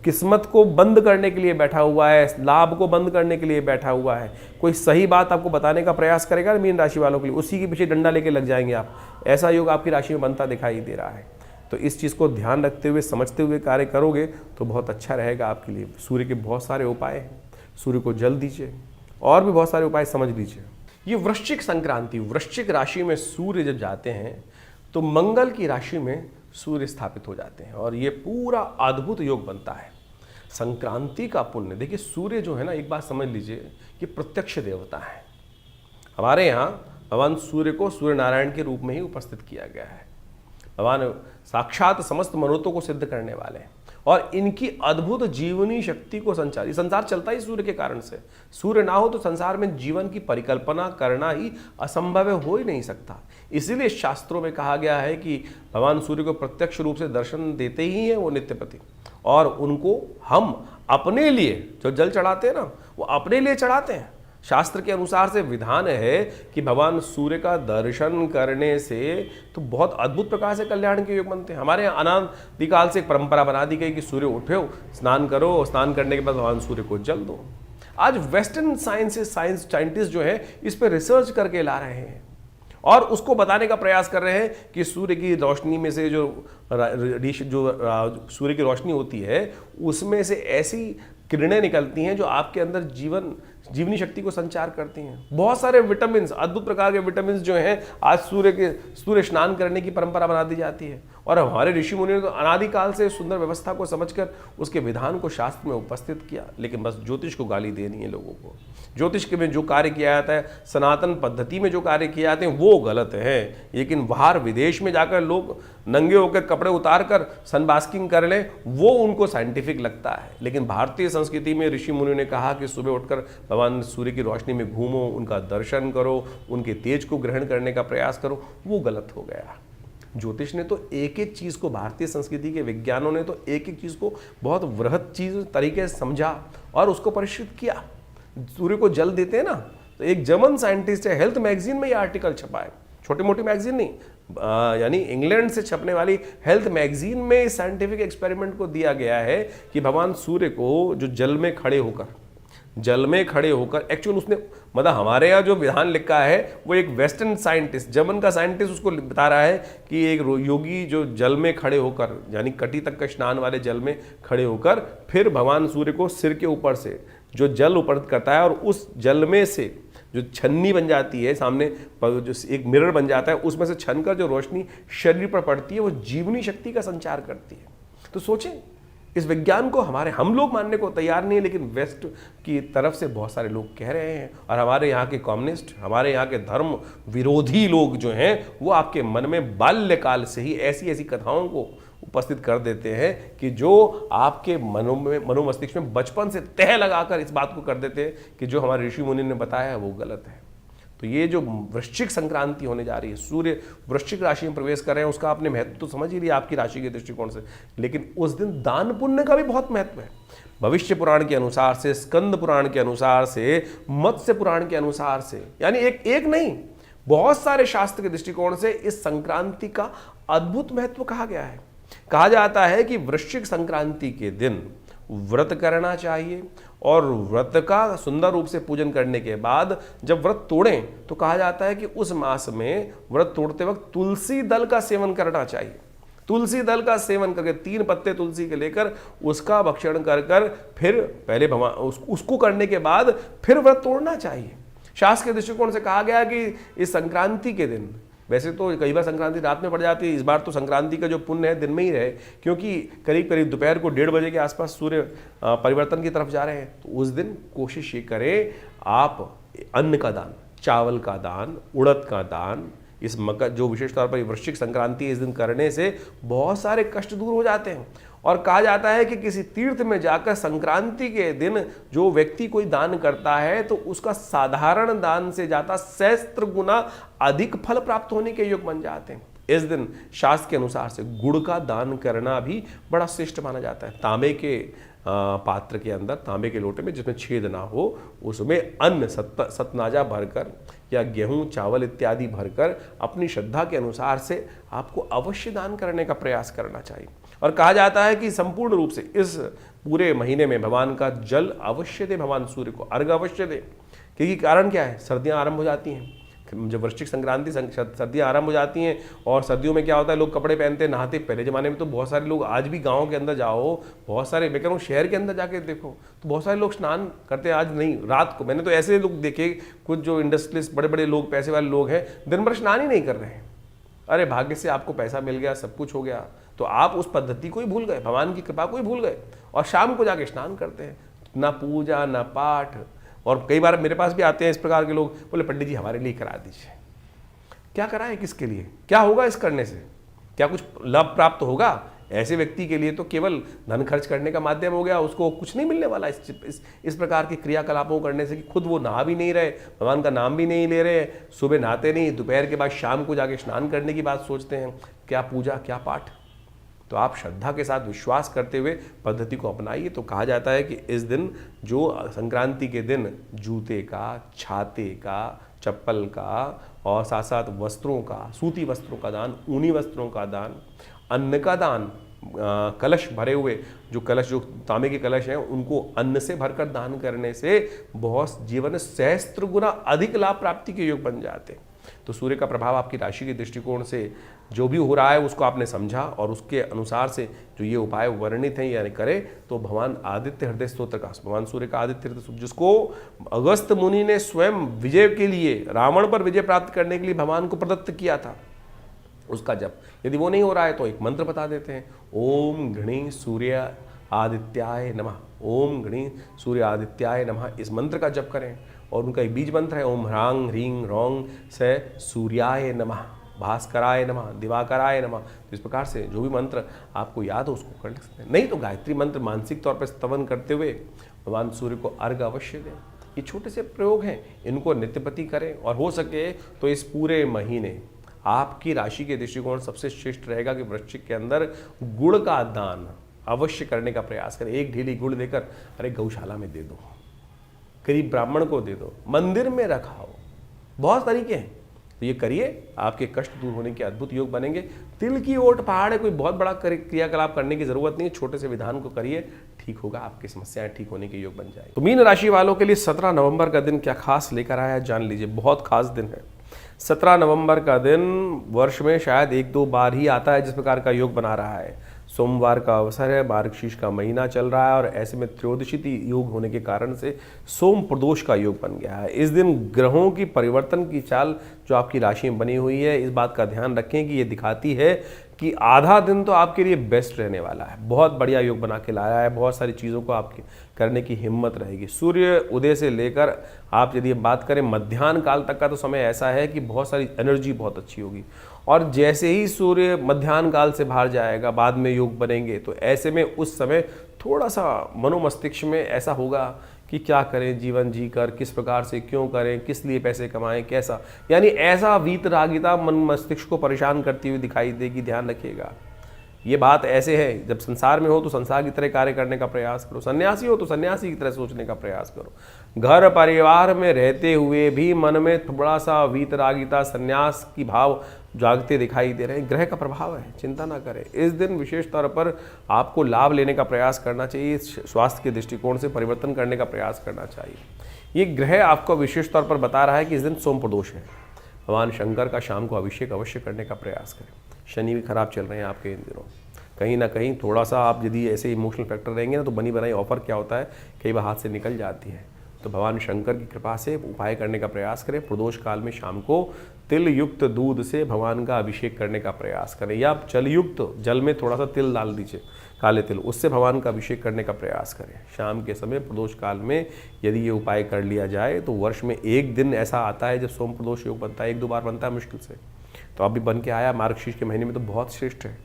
किस्मत को बंद करने के लिए बैठा हुआ है, लाभ को बंद करने के लिए बैठा हुआ है। कोई सही बात आपको बताने का प्रयास करेगा मीन राशि वालों के लिए, उसी के पीछे डंडा लेके लग जाएंगे आप। ऐसा योग आपकी राशि में बनता दिखाई दे रहा है। तो इस चीज़ को ध्यान रखते हुए, समझते हुए कार्य करोगे तो बहुत अच्छा रहेगा आपके लिए। सूर्य के बहुत सारे उपाय हैं, सूर्य को जल दीजिए, और भी बहुत सारे उपाय समझ लीजिए। ये वृश्चिक संक्रांति, वृश्चिक राशि में सूर्य जब जाते हैं तो मंगल की राशि में सूर्य स्थापित हो जाते हैं और ये पूरा अद्भुत योग बनता है। संक्रांति का पुण्य, देखिए सूर्य जो है ना, एक बात समझ लीजिए कि प्रत्यक्ष देवता है। हमारे यहाँ भगवान सूर्य को सूर्य नारायण के रूप में ही उपस्थित किया गया है। भगवान साक्षात समस्त मनोरथों को सिद्ध करने वाले हैं और इनकी अद्भुत जीवनी शक्ति को संसार चलता ही सूर्य के कारण से। सूर्य ना हो तो संसार में जीवन की परिकल्पना करना ही असंभव हो ही नहीं सकता। इसीलिए शास्त्रों में कहा गया है कि भगवान सूर्य को प्रत्यक्ष रूप से दर्शन देते ही हैं वो नित्य प्रति, और उनको हम अपने लिए जो जल चढ़ाते हैं ना, वो अपने लिए चढ़ाते हैं। शास्त्र के अनुसार से विधान है कि भगवान सूर्य का दर्शन करने से तो बहुत अद्भुत प्रकार से कल्याण के योग बनते हैं। हमारे यहाँ अनादिकाल से एक परंपरा बना दी गई कि सूर्य उठो, स्नान करो, स्नान करने के बाद भगवान सूर्य को जल दो। आज वेस्टर्न साइंटिस्ट जो है इस पर रिसर्च करके ला रहे हैं और उसको बताने का प्रयास कर रहे हैं कि सूर्य की रोशनी में से जो सूर्य की रोशनी होती है उसमें से ऐसी किरणें निकलती हैं जो आपके अंदर जीवन जीवनी शक्ति को संचार करती हैं। बहुत सारे विटामिन, अद्भुत प्रकार के विटामिन जो हैं, आज सूर्य स्नान करने की परंपरा बना दी जाती है। और हमारे ऋषि मुनि ने तो अनादिकाल से सुंदर व्यवस्था को समझकर उसके विधान को शास्त्र में उपस्थित किया, लेकिन बस ज्योतिष को गाली देनी है लोगों को। ज्योतिष के में जो कार्य किया जाता है, सनातन पद्धति में जो कार्य किए जाते हैं वो गलत है। लेकिन बाहर विदेश में जाकर लोग नंगे होकर कपड़े उतार कर सनबास्किंग कर लें, वो उनको साइंटिफिक लगता है। लेकिन भारतीय संस्कृति में ऋषि मुनि ने कहा कि सुबह उठकर भगवान सूर्य की रोशनी में घूमो, उनका दर्शन करो, उनके तेज को ग्रहण करने का प्रयास करो, वो गलत हो गया। ज्योतिष ने तो एक एक चीज को, भारतीय संस्कृति के विज्ञानों ने तो एक एक चीज को बहुत वृहत चीज तरीके से समझा और उसको परिष्कृत किया। सूर्य को जल देते हैं ना, तो एक जर्मन साइंटिस्ट है, हेल्थ मैगजीन में ये आर्टिकल छपा है, छोटी मोटी मैगजीन नहीं, यानी इंग्लैंड से छपने वाली हेल्थ मैगजीन में इस साइंटिफिक एक्सपेरिमेंट को दिया गया है कि भगवान सूर्य को जो जल में खड़े होकर एक्चुअल उसने, मतलब हमारे यहाँ जो विधान लिखा है वो एक वेस्टर्न साइंटिस्ट, जर्मन का साइंटिस्ट उसको बता रहा है कि एक योगी जो जल में खड़े होकर, यानी कटी तक का स्नान वाले जल में खड़े होकर, फिर भगवान सूर्य को सिर के ऊपर से जो जल ऊपर करता है और उस जल में से जो छन्नी बन जाती है, सामने जो एक मिरर बन जाता है, उसमें से छनकर जो रोशनी शरीर पर पड़ती है वो जीवनी शक्ति का संचार करती है। तो सोचें, इस विज्ञान को हम लोग मानने को तैयार नहीं है, लेकिन वेस्ट की तरफ से बहुत सारे लोग कह रहे हैं। और हमारे यहाँ के कम्युनिस्ट, हमारे यहाँ के धर्म विरोधी लोग जो हैं, वो आपके मन में बाल्यकाल से ही ऐसी ऐसी कथाओं को उपस्थित कर देते हैं कि जो आपके मनोमस्तिष्क में बचपन से तह लगाकर इस बात को कर देते हैं कि जो हमारे ऋषि मुनि ने बताया है वो गलत है। तो ये जो वृश्चिक संक्रांति होने जा रही है, सूर्य वृश्चिक राशि में प्रवेश कर रहे हैं, उसका आपने महत्व तो समझ ही लिया आपकी राशि के दृष्टिकोण से, लेकिन उस दिन दान पुण्य का भी बहुत महत्व है। भविष्य पुराण के अनुसार से, स्कंद पुराण के अनुसार से, मत्स्य पुराण के अनुसार से, यानी एक नहीं, बहुत सारे शास्त्र के दृष्टिकोण से इस संक्रांति का अद्भुत महत्व कहा गया है। कहा जाता है कि वृश्चिक संक्रांति के दिन व्रत करना चाहिए और व्रत का सुंदर रूप से पूजन करने के बाद जब व्रत तोड़ें तो कहा जाता है कि उस मास में व्रत तोड़ते वक्त तुलसी दल का सेवन करना चाहिए। तुलसी दल का सेवन करके 3 पत्ते तुलसी के लेकर उसका भक्षण कर फिर पहले उसको करने के बाद फिर व्रत तोड़ना चाहिए। शास्त्र के दृष्टिकोण से कहा गया कि इस संक्रांति के दिन, वैसे तो कई बार संक्रांति रात में पड़ जाती है, इस बार तो संक्रांति का जो पुण्य है दिन में ही रहे, क्योंकि करीब करीब दोपहर को 1:30 बजे के आसपास सूर्य परिवर्तन की तरफ जा रहे हैं। तो उस दिन कोशिश ये करें आप अन्न का दान, चावल का दान, उड़द का दान, इस मकर जो विशेष तौर पर वृश्चिक संक्रांति इस दिन करने से बहुत सारे कष्ट दूर हो जाते हैं। और कहा जाता है कि किसी तीर्थ में जाकर संक्रांति के दिन जो व्यक्ति कोई दान करता है तो उसका साधारण दान से जाता सहस्त्र गुना अधिक फल प्राप्त होने के योग बन जाते हैं। इस दिन शास्त्र के अनुसार से गुड़ का दान करना भी बड़ा श्रेष्ठ माना जाता है। तांबे के पात्र के अंदर, तांबे के लोटे में जिसमें छेद ना हो, उसमें अन्न सतनाजा भरकर या गेहूं चावल इत्यादि भरकर अपनी श्रद्धा के अनुसार से आपको अवश्य दान करने का प्रयास करना चाहिए। और कहा जाता है कि संपूर्ण रूप से इस पूरे महीने में भगवान का जल अवश्य दे, भगवान सूर्य को अर्घ अवश्य दे, क्योंकि कारण क्या है, सर्दियां आरंभ हो जाती हैं। जब वृश्चिक संक्रांति सर्दियां आरंभ हो जाती हैं और सर्दियों में क्या होता है, लोग कपड़े पहनते हैं, नहाते। पहले जमाने में तो बहुत सारे लोग, आज भी गाँव के अंदर जाओ, बहुत सारे, मैं कह रहा हूँ शहर के अंदर जाके देखो तो बहुत सारे लोग स्नान करते हैं। आज नहीं, रात को मैंने तो ऐसे लोग देखे, कुछ जो इंडस्ट्रियलिस्ट बड़े बड़े लोग, पैसे वाले लोग हैं, दिन भर स्नान ही नहीं कर रहे हैं। अरे भाग्य से आपको पैसा मिल गया, सब कुछ हो गया, तो आप उस पद्धति को ही भूल गए, भगवान की कृपा को ही भूल गए और शाम को जाके स्नान करते हैं। ना पूजा ना पाठ। और कई बार मेरे पास भी आते हैं इस प्रकार के लोग, बोले पंडित जी हमारे लिए करा दीजिए। क्या कराएं, किसके लिए, क्या होगा इस करने से, क्या कुछ लाभ प्राप्त होगा? ऐसे व्यक्ति के लिए तो केवल धन खर्च करने का माध्यम हो गया, उसको कुछ नहीं मिलने वाला इस प्रकार के क्रियाकलापों करने से कि खुद वो नहा भी नहीं रहे, भगवान का नाम भी नहीं ले रहे, सुबह नहाते नहीं, दोपहर के बाद शाम को जाके स्नान करने की बात सोचते हैं। क्या पूजा, क्या पाठ? तो आप श्रद्धा के साथ विश्वास करते हुए पद्धति को अपनाइए। तो कहा जाता है कि इस दिन, जो संक्रांति के दिन, जूते का, छाते का, चप्पल का और साथ साथ वस्त्रों का, सूती वस्त्रों का दान, ऊनी वस्त्रों का दान, अन्न का दान, कलश भरे हुए जो कलश, जो तांबे के कलश हैं, उनको अन्न से भरकर दान करने से बहुत जीवन में सहस्त्र गुना अधिक लाभ प्राप्ति के योग बन जाते हैं। तो सूर्य का प्रभाव आपकी राशि के दृष्टिकोण से जो भी हो रहा है उसको आपने समझा और उसके अनुसार से जो ये उपाय वर्णित हैं यानी करें, तो भगवान आदित्य हृदय स्तोत्र का, भगवान सूर्य का आदित्य हृदय स्तोत्र, जिसको अगस्त मुनि ने स्वयं विजय के लिए, रावण पर विजय प्राप्त करने के लिए भगवान को प्रदत्त किया था, उसका जप। यदि वो नहीं हो रहा है तो एक मंत्र बता देते हैं, ओम घृणी सूर्य आदित्याय नमः, ओम घृणी सूर्य आदित्याय नमः, इस मंत्र का जप करें। और उनका एक बीज मंत्र है, ओम ह्रांग ह्रीं रौंग से सूर्याय नमः, भास्कराय नमः, दिवाकराय नमः। तो इस प्रकार से जो भी मंत्र आपको याद हो उसको कर सकते हैं। नहीं तो गायत्री मंत्र मानसिक तौर पर स्तवन करते हुए भगवान सूर्य को अर्घ अवश्य दें। ये छोटे से प्रयोग हैं, इनको नित्यप्रति करें। और हो सके तो इस पूरे महीने आपकी राशि के दृष्टिकोण सबसे श्रेष्ठ रहेगा कि वृश्चिक के अंदर गुड़ का दान अवश्य करने का प्रयास करें। एक ढीली गुड़ देकर अरे गौशाला में दे दो, गरीब ब्राह्मण को दे दो, मंदिर में रखाओ, बहुत तरीके हैं। तो ये करिए, आपके कष्ट दूर होने के अद्भुत योग बनेंगे। तिल की ओट पहाड़ है, कोई बहुत बड़ा क्रियाकलाप करने की जरूरत नहीं है, छोटे से विधान को करिए, ठीक होगा, आपकी समस्याएं ठीक होने के योग बन जाएंगे। तो मीन राशि वालों के लिए 17 नवंबर का दिन क्या खास लेकर आया है, जान लीजिए। बहुत खास दिन है 17 नवंबर का दिन। वर्ष में शायद 1-2 बार ही आता है जिस प्रकार का योग बना रहा है। सोमवार का अवसर है, मार्गशीर्ष का महीना चल रहा है और ऐसे में त्रयोदशी योग होने के कारण से सोम प्रदोष का योग बन गया है। इस दिन ग्रहों की परिवर्तन की चाल जो आपकी राशि में बनी हुई है, इस बात का ध्यान रखें कि ये दिखाती है कि आधा दिन तो आपके लिए बेस्ट रहने वाला है। बहुत बढ़िया योग बना के लाया है, बहुत सारी चीज़ों को आपकी करने की हिम्मत रहेगी। सूर्य उदय से लेकर आप यदि बात करें मध्याह्न काल तक का, तो समय ऐसा है कि बहुत सारी एनर्जी बहुत अच्छी होगी। और जैसे ही सूर्य मध्याह्न काल से बाहर जाएगा, बाद में योग बनेंगे, तो ऐसे में उस समय थोड़ा सा मनोमस्तिष्क में ऐसा होगा कि क्या करें जीवन जी कर, किस प्रकार से क्यों करें, किस लिए पैसे कमाएं, कैसा, यानी ऐसा वीतरागिता मन मस्तिष्क को परेशान करती हुई दिखाई देगी। ध्यान रखिएगा, ये बात ऐसे है, जब संसार में हो तो संसार की तरह कार्य करने का प्रयास करो, सन्यासी हो तो सन्यासी की तरह सोचने का प्रयास करो। घर परिवार में रहते हुए भी मन में थोड़ा सा वीतरागिता, सन्यास की भाव जागते दिखाई दे रहे हैं। ग्रह का प्रभाव है, चिंता ना करें। इस दिन विशेष तौर पर आपको लाभ लेने का प्रयास करना चाहिए, स्वास्थ्य के दृष्टिकोण से परिवर्तन करने का प्रयास करना चाहिए। ये ग्रह आपको विशेष तौर पर बता रहा है कि इस दिन सोम प्रदोष है। भगवान शंकर का शाम को अभिषेक अवश्य करने का प्रयास करें। शनि भी खराब चल रहे हैं आपके इन दिनों, कहीं ना कहीं थोड़ा सा आप यदि ऐसे इमोशनल फैक्टर रहेंगे ना, तो बनी बनाई ऑफर क्या होता है, कई बार हाथ से निकल जाती है। तो भगवान शंकर की कृपा से उपाय करने का प्रयास करें। प्रदोष काल में शाम को तिल युक्त दूध से भगवान का अभिषेक करने का प्रयास करें, या जल युक्त जल में थोड़ा सा तिल डाल दीजिए, काले तिल, उससे भगवान का अभिषेक करने का प्रयास करें। शाम के समय प्रदोष काल में यदि ये उपाय कर लिया जाए तो वर्ष में एक दिन ऐसा आता है जब सोम प्रदोष योग बनता है, 1-2 बार बनता है मुश्किल से, तो अभी बन के आया मार्गशीर्ष के महीने में, तो बहुत श्रेष्ठ है।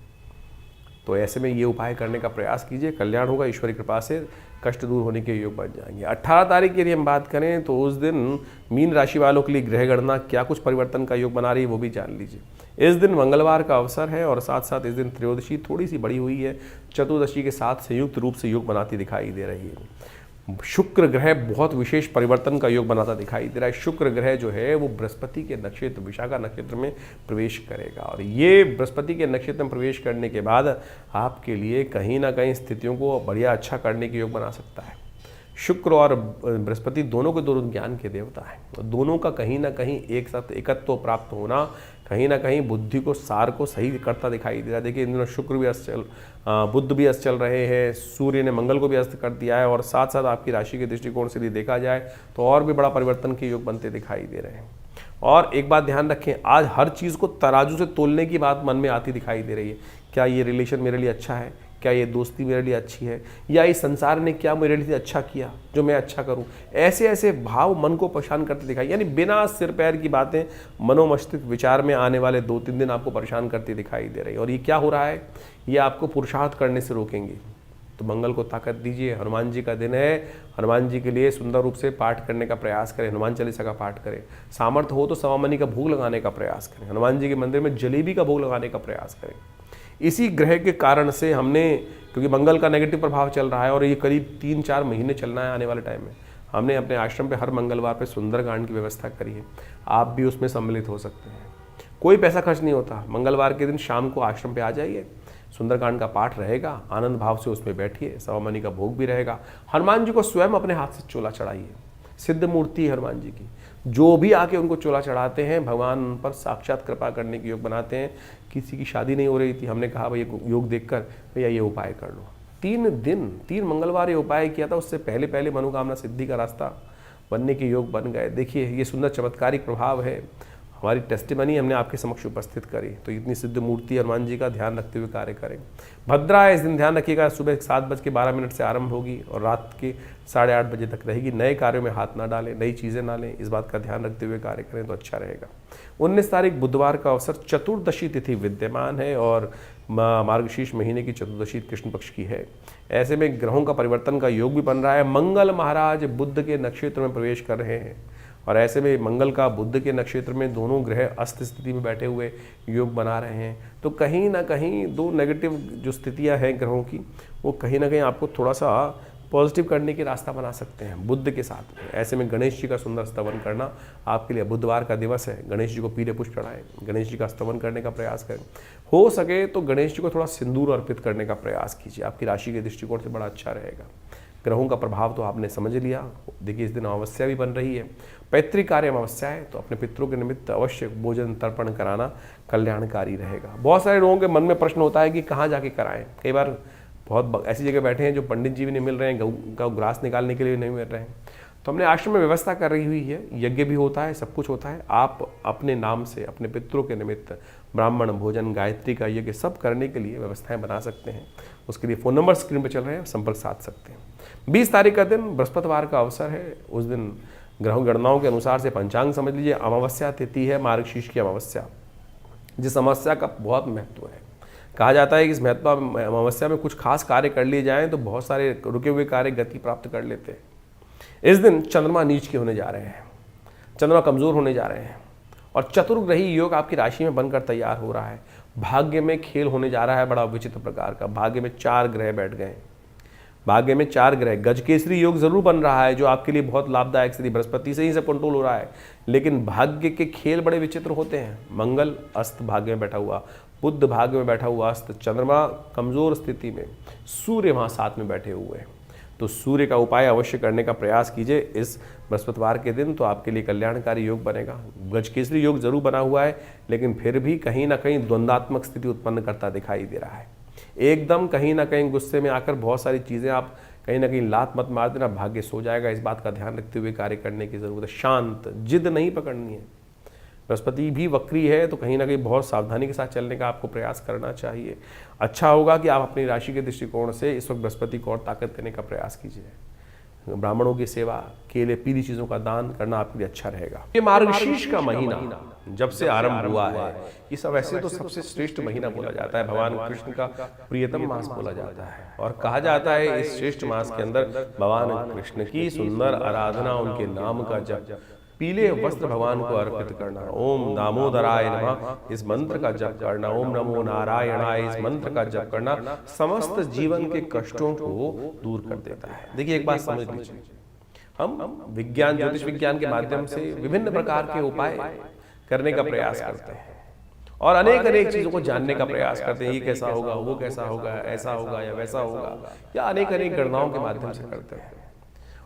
तो ऐसे में ये उपाय करने का प्रयास कीजिए, कल्याण होगा, ईश्वरी कृपा से कष्ट दूर होने के योग बन जाएंगे। 18 तारीख के लिए हम बात करें तो उस दिन मीन राशि वालों के लिए ग्रह गणना क्या कुछ परिवर्तन का योग बना रही है वो भी जान लीजिए। इस दिन मंगलवार का अवसर है और साथ साथ इस दिन त्रयोदशी थोड़ी सी बड़ी हुई है, चतुर्दशी के साथ संयुक्त रूप से योग बनाती दिखाई दे रही है। शुक्र ग्रह बहुत विशेष परिवर्तन का योग बनाता दिखाई दे रहा है। शुक्र ग्रह जो है वो बृहस्पति के नक्षत्र विशाखा नक्षत्र में प्रवेश करेगा और ये बृहस्पति के नक्षत्र में प्रवेश करने के बाद आपके लिए कहीं ना कहीं स्थितियों को बढ़िया अच्छा करने के योग बना सकता है। शुक्र और बृहस्पति दोनों के दोनों ज्ञान के देवता हैं, दोनों का कहीं ना कहीं एक साथ एकत्व प्राप्त होना कहीं ना कहीं बुद्धि को सार को सही करता दिखाई दे रहा है। देखिए इन दिनों शुक्र भी अस्त चल, बुध भी अस्त चल रहे हैं, सूर्य ने मंगल को भी अस्त कर दिया है और साथ साथ आपकी राशि के दृष्टिकोण से भी देखा जाए तो और भी बड़ा परिवर्तन के योग बनते दिखाई दे रहे हैं। और एक बात ध्यान रखें, आज हर चीज़ को तराजू से तोलने की बात मन में आती दिखाई दे रही है। क्या ये रिलेशन मेरे लिए अच्छा है, क्या ये दोस्ती मेरे लिए अच्छी है, या इस संसार ने क्या मेरे लिए अच्छा किया जो मैं अच्छा करूं, ऐसे ऐसे भाव मन को परेशान करते दिखाई, यानी बिना सिर पैर की बातें मनोमस्तिष्क विचार में आने वाले 2-3 दिन आपको परेशान करती दिखाई दे रही है। और ये क्या हो रहा है, ये आपको पुरुषार्थ करने से रोकेंगे। तो मंगल को ताकत दीजिए, हनुमान जी का दिन है, हनुमान जी के लिए सुंदर रूप से पाठ करने का प्रयास करें, हनुमान चालीसा का पाठ करें, सामर्थ्य हो तो सवामनी का भोग लगाने का प्रयास करें, हनुमान जी के मंदिर में जलेबी का भोग लगाने का प्रयास करें। इसी ग्रह के कारण से हमने, क्योंकि मंगल का नेगेटिव प्रभाव चल रहा है और ये करीब 3-4 महीने चलना है आने वाले टाइम में, हमने अपने आश्रम पे हर मंगलवार पे सुंदरकांड की व्यवस्था करी है। आप भी उसमें सम्मिलित हो सकते हैं, कोई पैसा खर्च नहीं होता। मंगलवार के दिन शाम को आश्रम पे आ जाइए, सुंदरकांड का पाठ रहेगा, आनंद भाव से उसमें बैठिए, सवामनी का भोग भी रहेगा। हनुमान जी को स्वयं अपने हाथ से चोला चढ़ाइए, सिद्ध मूर्ति हनुमान जी की, जो भी आके उनको चोला चढ़ाते हैं भगवान उन पर साक्षात कृपा करने के योग बनाते हैं। किसी की शादी नहीं हो रही थी, हमने कहा भाई योग देखकर भैया ये उपाय कर लो। 3 मंगलवार ये उपाय किया था, उससे पहले पहले मनोकामना सिद्धि का रास्ता बनने के योग बन गए। देखिए ये सुंदर चमत्कारिक प्रभाव है। हमारी टेस्टिमनी हमने आपके समक्ष उपस्थित करी, तो इतनी सिद्ध मूर्ति हनुमान जी का ध्यान रखते हुए कार्य करें। भद्रा है, इस दिन ध्यान रखिएगा, सुबह 7:12 से आरंभ होगी और रात के 8:30 बजे तक रहेगी। नए कार्यों में हाथ ना डालें, नई चीज़ें ना लें, इस बात का ध्यान रखते हुए कार्य करें तो अच्छा रहेगा। 19 तारीख बुधवार का अवसर, चतुर्दशी तिथि विद्यमान है और मार्गशीर्ष महीने की चतुर्दशी कृष्ण पक्ष की है। ऐसे में ग्रहों का परिवर्तन का योग भी बन रहा है। मंगल महाराज बुध के नक्षत्र में प्रवेश कर रहे हैं और ऐसे में मंगल का बुध के नक्षत्र में दोनों ग्रह अस्त स्थिति में बैठे हुए योग बना रहे हैं। तो कहीं ना कहीं 2 नेगेटिव जो स्थितियां हैं ग्रहों की, वो कहीं ना कहीं आपको थोड़ा सा पॉजिटिव करने की रास्ता बना सकते हैं बुध के साथ में। ऐसे में गणेश जी का सुंदर स्तवन करना आपके लिए, बुधवार का दिवस है, गणेश जी को पीले पुष्प चढ़ाएं, गणेश जी का स्तवन करने का प्रयास करें। हो सके तो गणेश जी को थोड़ा सिंदूर अर्पित करने का प्रयास कीजिए, आपकी राशि के दृष्टिकोण से बड़ा अच्छा रहेगा। ग्रहों का प्रभाव तो आपने समझ लिया। देखिए इस दिन अमावस्या भी बन रही है, पैतृक कार्य अमावस्या है, तो अपने पितरों के निमित्त अवश्य भोजन तर्पण कराना कल्याणकारी रहेगा। बहुत सारे लोगों के मन में प्रश्न होता है कि कहाँ जाके कराएं। कई बार बहुत ऐसी जगह बैठे हैं जो पंडित जी भी नहीं मिल रहे हैं, गऊ का ग्रास निकालने के लिए नहीं मिल रहे हैं, तो हमने आश्रम में व्यवस्था कर रही हुई है, यज्ञ भी होता है, सब कुछ होता है। आप अपने नाम से अपने पितरों के निमित्त ब्राह्मण भोजन, गायत्री का यज्ञ सब करने के लिए व्यवस्थाएं बना सकते हैं। उसके लिए फ़ोन नंबर स्क्रीन पर चल रहे हैं, संपर्क साध सकते हैं। 20 तारीख का दिन बृहस्पतिवार का अवसर है। उस दिन ग्रह गणनाओं के अनुसार से पंचांग समझ लीजिए, अमावस्या तिथि है, मार्गशीर्ष की अमावस्या, जिस अमावस्या का बहुत महत्व है। कहा जाता है कि इस महत्व अमावस्या में कुछ खास कार्य कर लिए जाएं तो बहुत सारे रुके हुए कार्य गति प्राप्त कर लेते हैं। इस दिन चंद्रमा नीच के होने जा रहे हैं, चंद्रमा कमजोर होने जा रहे हैं और चतुर्ग्रही योग आपकी राशि में बनकर तैयार हो रहा है। भाग्य में खेल होने जा रहा है बड़ा विचित्र प्रकार का। भाग्य में 4 ग्रह बैठ गए, भाग्य में 4 ग्रह। गजकेसरी योग जरूर बन रहा है जो आपके लिए बहुत लाभदायक स्थिति, बृहस्पति से ही सब कंट्रोल हो रहा है, लेकिन भाग्य के खेल बड़े विचित्र होते हैं। मंगल अस्त भाग्य में बैठा हुआ, बुध भाग्य में बैठा हुआ अस्त, चंद्रमा कमजोर स्थिति में, सूर्य वहां साथ में बैठे हुए हैं। तो सूर्य का उपाय अवश्य करने का प्रयास कीजिए इस बृहस्पतिवार के दिन, तो आपके लिए कल्याणकारी योग बनेगा। गजकेसरी योग जरूर बना हुआ है, लेकिन फिर भी कहीं ना कहीं द्वंद्वात्मक स्थिति उत्पन्न करता दिखाई दे रहा है। एकदम कहीं ना कहीं गुस्से में आकर बहुत सारी चीज़ें आप कहीं ना कहीं लात मत मार देना, भाग्य सो जाएगा। इस बात का ध्यान रखते हुए कार्य करने की जरूरत है। शांत, जिद नहीं पकड़नी है। बृहस्पति भी वक्री है, तो कहीं ना कहीं बहुत सावधानी के साथ चलने का आपको प्रयास करना चाहिए। अच्छा होगा कि आप अपनी राशि के दृष्टिकोण से इस वक्त बृहस्पति को और ताकत देने का प्रयास कीजिए। ब्राह्मणों की सेवा, केले, पीली चीज़ों का दान करना आपके लिए अच्छा रहेगा। ये मार्गशीर्ष का महीना जब से आरंभ हुआ है, ये सब वैसे तो सबसे श्रेष्ठ महीना बोला जाता है, भगवान कृष्ण का प्रियतम मास बोला जाता है और कहा जाता है इस श्रेष्ठ मास के अंदर भगवान कृष्ण की सुंदर आराधना, उनके नाम का जप, पीले वस्त्र भगवान को अर्पित करना, ओम दामोदराय नमः इस मंत्र का जप करना, ओम नमो नारायणाय इस मंत्र का जप करना समस्त जीवन के कष्टों को दूर कर देता है। देखिए एक बात समझ लीजिए, हम विज्ञान, ज्योतिष विज्ञान के माध्यम से विभिन्न प्रकार के उपाय करने का प्रयास करते हैं और अनेक चीजों को जानने का प्रयास करते हैं। ये कैसा होगा, वो कैसा होगा, ऐसा होगा या वैसा होगा, या अनेक गणनाओं के माध्यम से करते हैं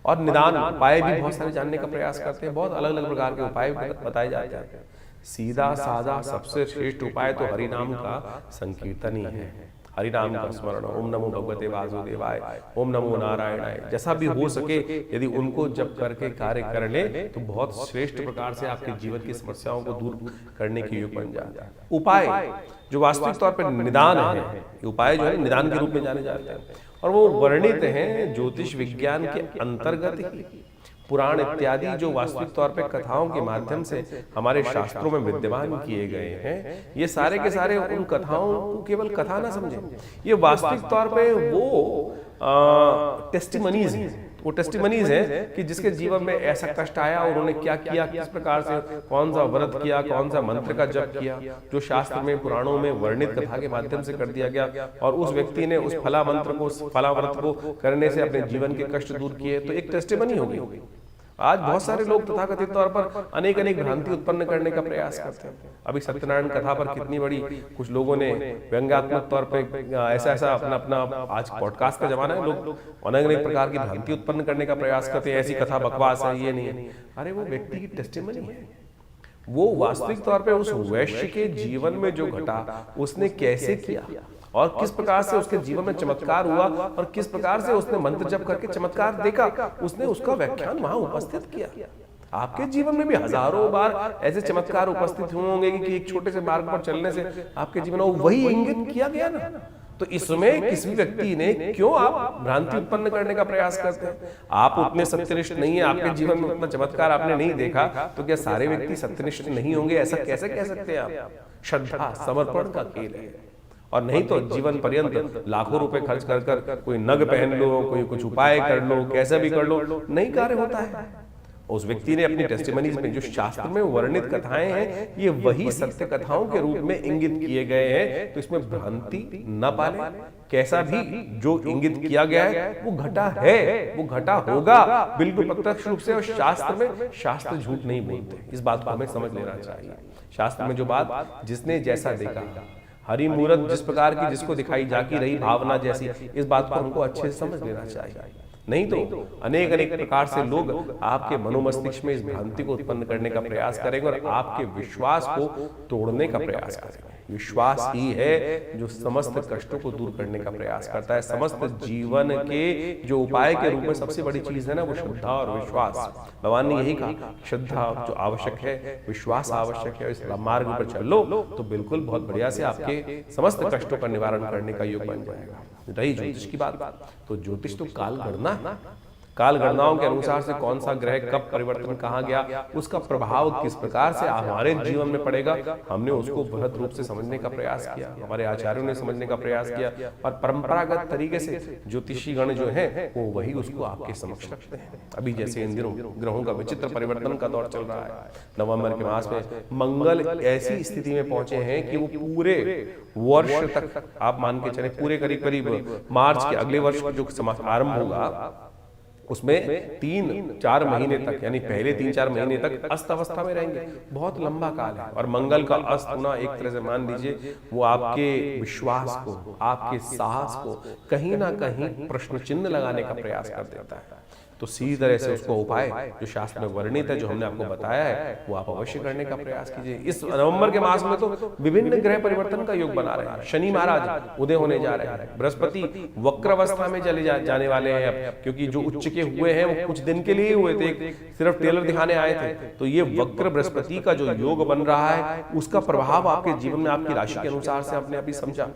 और निदान उपाय भी बहुत सारे जानने का प्रयास करते हैं। बहुत अलग अलग प्रकार के उपाय बताए जाते हैं। सीधा साधा सबसे श्रेष्ठ उपाय तो हरिनाम का संकीर्तन ही है। हरिनाम का स्मरण, ओम नमो भगवते वासुदेवाय, ओम नमो नारायणाय, जैसा भी हो सके यदि उनको जप करके कार्य कर ले तो बहुत श्रेष्ठ प्रकार से आपके जीवन की समस्याओं को दूर करने के योग बन जाता है। उपाय जो वास्तविक तौर पर निदान है, उपाय जो है निदान के रूप में जाने जाते हैं और वो वर्णित हैं ज्योतिष विज्ञान के अंतर्गत ही। पुराण इत्यादि जो वास्तविक तौर पे कथाओं के माध्यम से हमारे शास्त्रों में विद्यमान किए गए हैं, ये सारे के सारे उन कथाओं को केवल कथा ना समझें, ये वास्तविक तौर पे वो टेस्टिमनीज हैं। वो टेस्टिमनीज है कि जिसके जीवन में ऐसा कष्ट आया और उन्होंने क्या किया, किस प्रकार से कौन सा व्रत किया, कौन सा मंत्र का जप किया, जो शास्त्र में पुराणों में वर्णित कथा के माध्यम से कर दिया गया और उस व्यक्ति ने उस फला मंत्र को, फला व्रत को करने से अपने जीवन के कष्ट दूर किए, तो एक टेस्टिमनी होगी। आज बहुत सारे लोग तथाकथित तौर पर अनेक अनेक भ्रांति उत्पन्न करने का प्रयास करते हैं। अभी सत्यनारायण कथा पर कितनी बड़ी कुछ लोगों ने व्यंग्यात्मक तौर पे ऐसा ऐसा अपना अपना, आज पॉडकास्ट का जमाना है, लोग अनेक अनेक प्रकार की भ्रांति उत्पन्न करने का प्रयास करते हैं। ऐसी कथा बकवास है, ये नहीं है। अरे वो व्यक्ति की टेस्टिमनी है, वो वास्तविक तौर पे उस वैश्य के जीवन में जो घटा उसने कैसे किया और किस प्रकार से उसके जीवन में चमत्कार हुआ और किस प्रकार से उसने मंत्र जप करके चमत्कार देखा, उसने उसका व्याख्यान वहां उपस्थित किया। आपके जीवन में भी हजारों बार ऐसे चमत्कार उपस्थित हुए होंगे कि एक छोटे से मार्ग पर चलने से आपके जीवन में वही इंगित किया गया ना। तो इसमें किसी व्यक्ति ने क्यों आप भ्रांति उत्पन्न करने का प्रयास करते हैं? आप उतने सत्यनिष्ठ नहीं है, आपके जीवन में उतना चमत्कार आपने नहीं देखा, तो क्या सारे व्यक्ति सत्यनिष्ठ नहीं होंगे? ऐसा कैसे कह सकते हैं आप? श्रद्धा समर्पण का खेल है। और नहीं तो जीवन पर्यंत लाखों रुपए खर्च कर कर कोई नग पहन लो, कोई कुछ उपाय कर लो, कैसा भी कर लो, नहीं कार्य होता है। उस व्यक्ति ने अपनी टेस्टिमनीज में जो शास्त्र में वर्णित कथाएं हैं, ये वही सत्य कथाओं के रूप में इंगित किए गए हैं। तो इसमें भ्रांति न पाले। कैसा भी जो इंगित किया गया है वो घटा है, वो घटा होगा बिल्कुल प्रत्यक्ष रूप से। और शास्त्र झूठ नहीं बोलते, इस बात को हमें समझ लेना चाहिए। शास्त्र में जो बात जिसने जैसा देखा, हरि मूरत जिस प्रकार की जिसको दिखाई जाकी रही भावना जैसी, इस बात को हमको अच्छे से समझ लेना चाहिए। नहीं तो अनेक अनेक प्रकार से लोग आपके मनोमस्तिष्क में इस भ्रांति को उत्पन्न करने का प्रयास करेंगे और आपके विश्वास को तोड़ने का प्रयास करेंगे। विश्वास ही है जो समस्त कष्टों को दूर करने का प्रयास करता है। समस्त जीवन के जो उपाय के रूप में सबसे बड़ी चीज है ना, वो श्रद्धा और विश्वास। भगवान ने यही कहा, श्रद्धा जो आवश्यक है, विश्वास आवश्यक है। इस मार्ग पर चल लो तो बिल्कुल बहुत बढ़िया से आपके समस्त कष्टों का निवारण करने का योग बन जाएगा। रही ज्योतिष की बात, तो ज्योतिष तो काल गणना है। काल गणनाओं के अनुसार से कौन सा ग्रह कब परिवर्तन कहाँ गया, उसका प्रभाव किस प्रकार से हमारे जीवन में पड़ेगा, हमने उसको बृहद रूप से समझने का प्रयास किया। हमारे आचार्यों ने समझने का प्रयास किया और परंपरागत तरीके से ज्योतिषी गण जो है वो वही उसको आपके समक्ष रखते हैं। अभी जैसे इन दिनों ग्रहों का विचित्र परिवर्तन का दौर चल रहा है, नवंबर के मास में मंगल ऐसी स्थिति में पहुंचे हैं कि वो पूरे वर्ष तक आप मान के चले, पूरे करीब करीब मार्च के अगले वर्ष जो आरंभ होगा उसमें 3-4 महीने तक, यानी पहले 3-4 महीने तक अस्त अवस्था में रहेंगे। बहुत लंबा काल है। और मंगल का अस्त होना एक तरह से मान लीजिए वो आपके विश्वास को, आपके साहस को कहीं ना कहीं प्रश्न चिन्ह लगाने का प्रयास कर देता है। तो सीधी तरह से उसको उपाय जो शास्त्र में वर्णित है, जो हमने आपको बताया है, वो आप अवश्य करने का प्रयास कीजिए। इस नवंबर के मास में तो विभिन्न ग्रह परिवर्तन का योग बना रहे हैं। शनि महाराज उदय होने जा रहे हैं, बृहस्पति वक्र अवस्था में चले जाने वाले हैं अब, क्योंकि जो उच्च के हुए हैं वो कुछ दिन के लिए हुए थे, सिर्फ टेलर दिखाने आए थे। तो ये वक्र बृहस्पति का जो योग बन रहा है उसका प्रभाव आपके जीवन में आपकी राशि के अनुसार से आपने अभी समझा,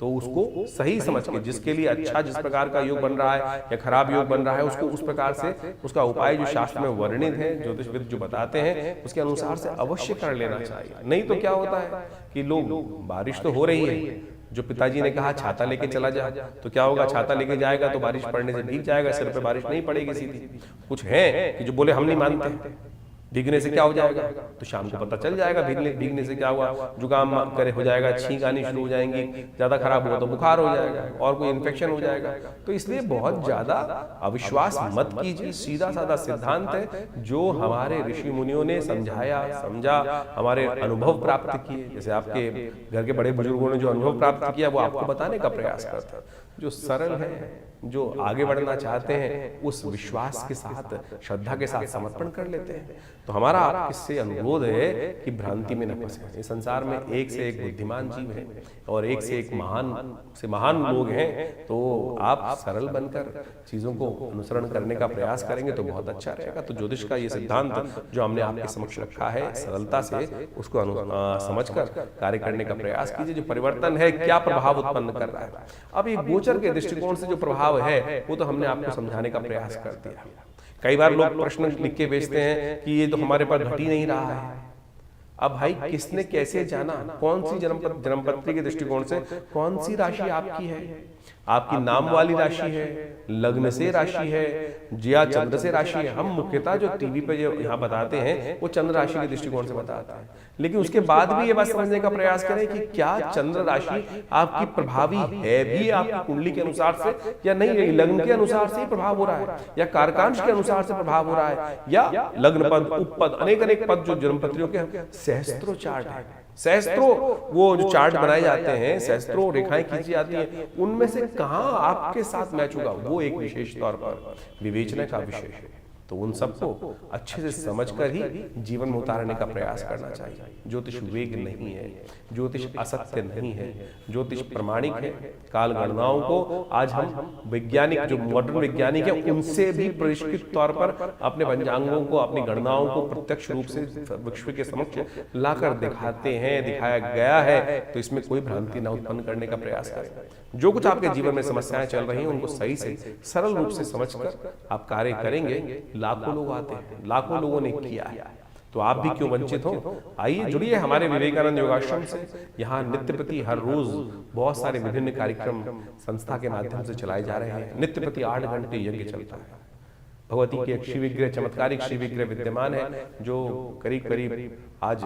तो उसको सही समझ के जिसके लिए अच्छा जिस प्रकार का योग बन रहा है या खराब योग बन रहा है, उसको उस प्रकार से उसका उपाय जो शास्त्र में वर्णित है, ज्योतिषविद जो बताते हैं, उसके अनुसार से अवश्य कर लेना चाहिए। नहीं तो क्या होता है कि लोग, बारिश तो हो रही है, जो पिताजी ने कहा छाता लेके चला जा, तो क्या होगा, छाता लेके जाएगा तो बारिश पड़ने से भीग जाएगा, सिर पे बारिश नहीं पड़ेगी सीधी। कुछ है कि जो बोले हम नहीं मानते, भीगने से क्या हो जाएगा, तो शाम को पता चल जाएगा भीगने से क्या हुआ, जुकाम करे हो जाएगा, छींक आनी शुरू हो जाएंगी, ज्यादा खराब हुआ तो बुखार हो जाएगा और कोई इन्फेक्शन हो जाएगा। तो इसलिए बहुत ज्यादा अविश्वास मत कीजिए। सीधा साधा सिद्धांत है जो हमारे ऋषि मुनियों ने समझाया, समझा, हमारे अनुभव प्राप्त किए, जैसे आपके घर के बड़े बुजुर्गों ने जो अनुभव प्राप्त किया वो आपको बताने का प्रयास करते हैं। जो सरल है, जो आगे बढ़ना चाहते हैं, उस विश्वास के साथ, श्रद्धा के साथ समर्पण कर लेते हैं। तो हमारा आपसे अनुरोध है कि भ्रांति में न फंसे। इस संसार में एक से एक बुद्धिमान जीव है और एक से एक महान लोग हैं। तो आप सरल बनकर चीजों को अनुसरण करने का प्रयास करेंगे तो बहुत अच्छा रहेगा। तो ज्योतिष का ये सिद्धांत जो हमने आपके समक्ष रखा है, सरलता से उसको समझकर कार्य करने का प्रयास कीजिए। जो परिवर्तन है क्या प्रभाव उत्पन्न कर रहा है, अब ये गोचर के दृष्टिकोण से जो प्रभाव है वो तो हमने आपको समझाने का प्रयास कर दिया। कई बार लोग प्रश्न लिख के भेजते हैं कि ये तो हमारे पर घट ही नहीं रहा है। अब भाई किसने कैसे जाना, कौन सी जन्मपत्री के दृष्टिकोण से कौन सी राशि आपकी है, आपकी नाम वाली राशि है, लग्न से राशि है, या चंद्र से राशि है। हम मुख्यतः जो टीवी पे जो यहाँ बताते हैं वो चंद्र राशि के दृष्टिकोण से बताते हैं, लेकिन उसके बाद भी ये बात समझने का प्रयास करें कि क्या चंद्र राशि आपकी प्रभावी है भी आपकी कुंडली के अनुसार से या नहीं है। लग्न के अनुसार से ही प्रभाव हो रहा है या कारकांश के अनुसार से प्रभाव हो रहा है, या लग्न पद, उपपद, अनेक पद जो जन्मपत्रियों के सहस्त्रों चार्ट है, सहस्त्रों वो जो चार्ट बनाए जाते हैं, सहस्त्रों रेखाएं खींची जाती हैं, उनमें से कहां आपके साथ मैच होगा वो एक विशेष तौर पर विवेचना का विषय है। तो उन सबको अच्छे से समझकर ही जीवन में उतारने का प्रयास करना चाहिए। ज्योतिष वेग नहीं है, ज्योतिष असत्य नहीं है, ज्योतिष प्रमाणिक है। काल गणनाओं को आज हम वैज्ञानिक जो मॉडर्न वैज्ञानिक है उनसे भी परिष्कृत तौर पर अपने पंचांगों को, अपनी गणनाओं को प्रत्यक्ष रूप से विश्व के समक्ष लाकर दिखाते हैं, दिखाया गया है। तो इसमें कोई भ्रांति न उत्पन्न करने का प्रयास करें। जो कुछ आपके जीवन में समस्याएं चल रही हैं उनको सही से सरल रूप से समझकर आप कार्य करेंगे। लाखों लोग आते हैं, लाखों लोगों ने किया है, तो आप भी क्यों वंचित हो। आइए जुड़िए हमारे विवेकानंद योगाश्रम से। यहाँ नित्य प्रति हर रोज बहुत सारे विभिन्न कार्यक्रम संस्था के माध्यम से चलाए जा रहे हैं। नित्य प्रति 8 घंटे यज्ञ चलता है। भगवती के एक श्री विग्रह, चमत्कारिक श्री विग्रह विद्यमान है, जो करीब करीब आज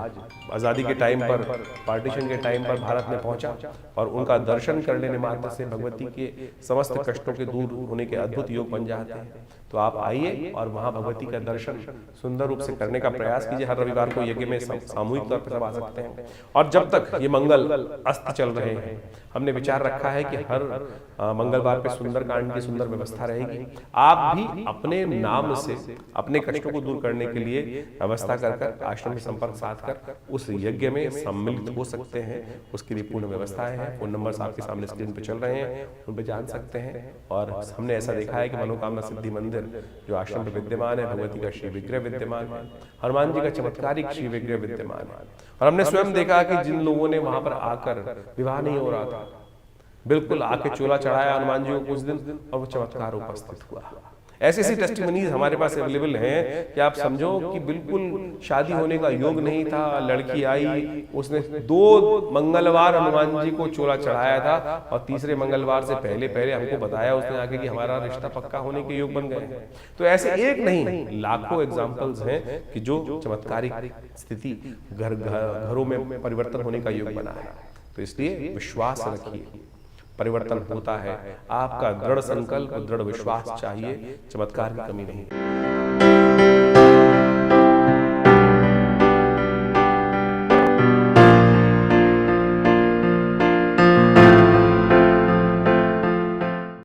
आज़ादी के टाइम पर, पार्टीशन के टाइम पर भारत में पहुंचा, और उनका दर्शन कर लेने मात्र से भगवती के समस्त कष्टों के दूर होने के अद्भुत योग बन जाते हैं। तो आप आइए और वहां भगवती का दर्शन सुंदर रूप से करने का प्रयास कीजिए। हर रविवार को यज्ञ में सामूहिक तौर पर सब आ सकते हैं। और जब तक ये मंगल अस्त चल रहे हैं, हमने विचार रखा है कि हर मंगलवार पे सुंदरकांड की सुंदर व्यवस्था रहेगी। आप भी अपने नाम से अपने कष्टों को दूर करने के लिए व्यवस्था कर आश्रम में संपर्क साध कर उस यज्ञ में सम्मिलित हो सकते हैं। उसके लिए पूर्ण व्यवस्थाएं हैं। फोन नंबर आपके सामने स्क्रीन पे चल रहे हैं, उन पे जान सकते हैं। और हमने ऐसा देखा है कि मनोकामना सिद्धि मंदिर जो आश्रम में विद्यमान है, भगवती का श्री विग्रह विद्यमान है, हनुमान जी का चमत्कारिक श्री विग्रह विद्यमान है। और हमने स्वयं देखा कि जिन लोगों ने वहां पर आकर, विवाह नहीं हो रहा था, बिल्कुल आके चोला चढ़ाया हनुमान जी को कुछ दिन और वो चमत्कार उपस्थित हुआ। ऐसी ऐसी टेस्टिमनीज हमारे पास अवेलेबल हैं कि आप समझो कि बिल्कुल शादी होने का योग नहीं था, लड़की आई, उसने 2 मंगलवार हनुमान जी को चोला चढ़ाया था और तीसरे मंगलवार से पहले हमको बताया उसने आके कि हमारा रिश्ता पक्का होने के योग बन गए। तो ऐसे एक नहीं, लाखों एग्जाम्पल्स हैं कि जो चमत्कारिक स्थिति घरों में परिवर्तन होने का योग बना है। तो इसलिए विश्वास रखिए, परिवर्तन होता है। आपका दृढ़ संकल्प, दृढ़ विश्वास चाहिए, चमत्कार की कमी नहीं।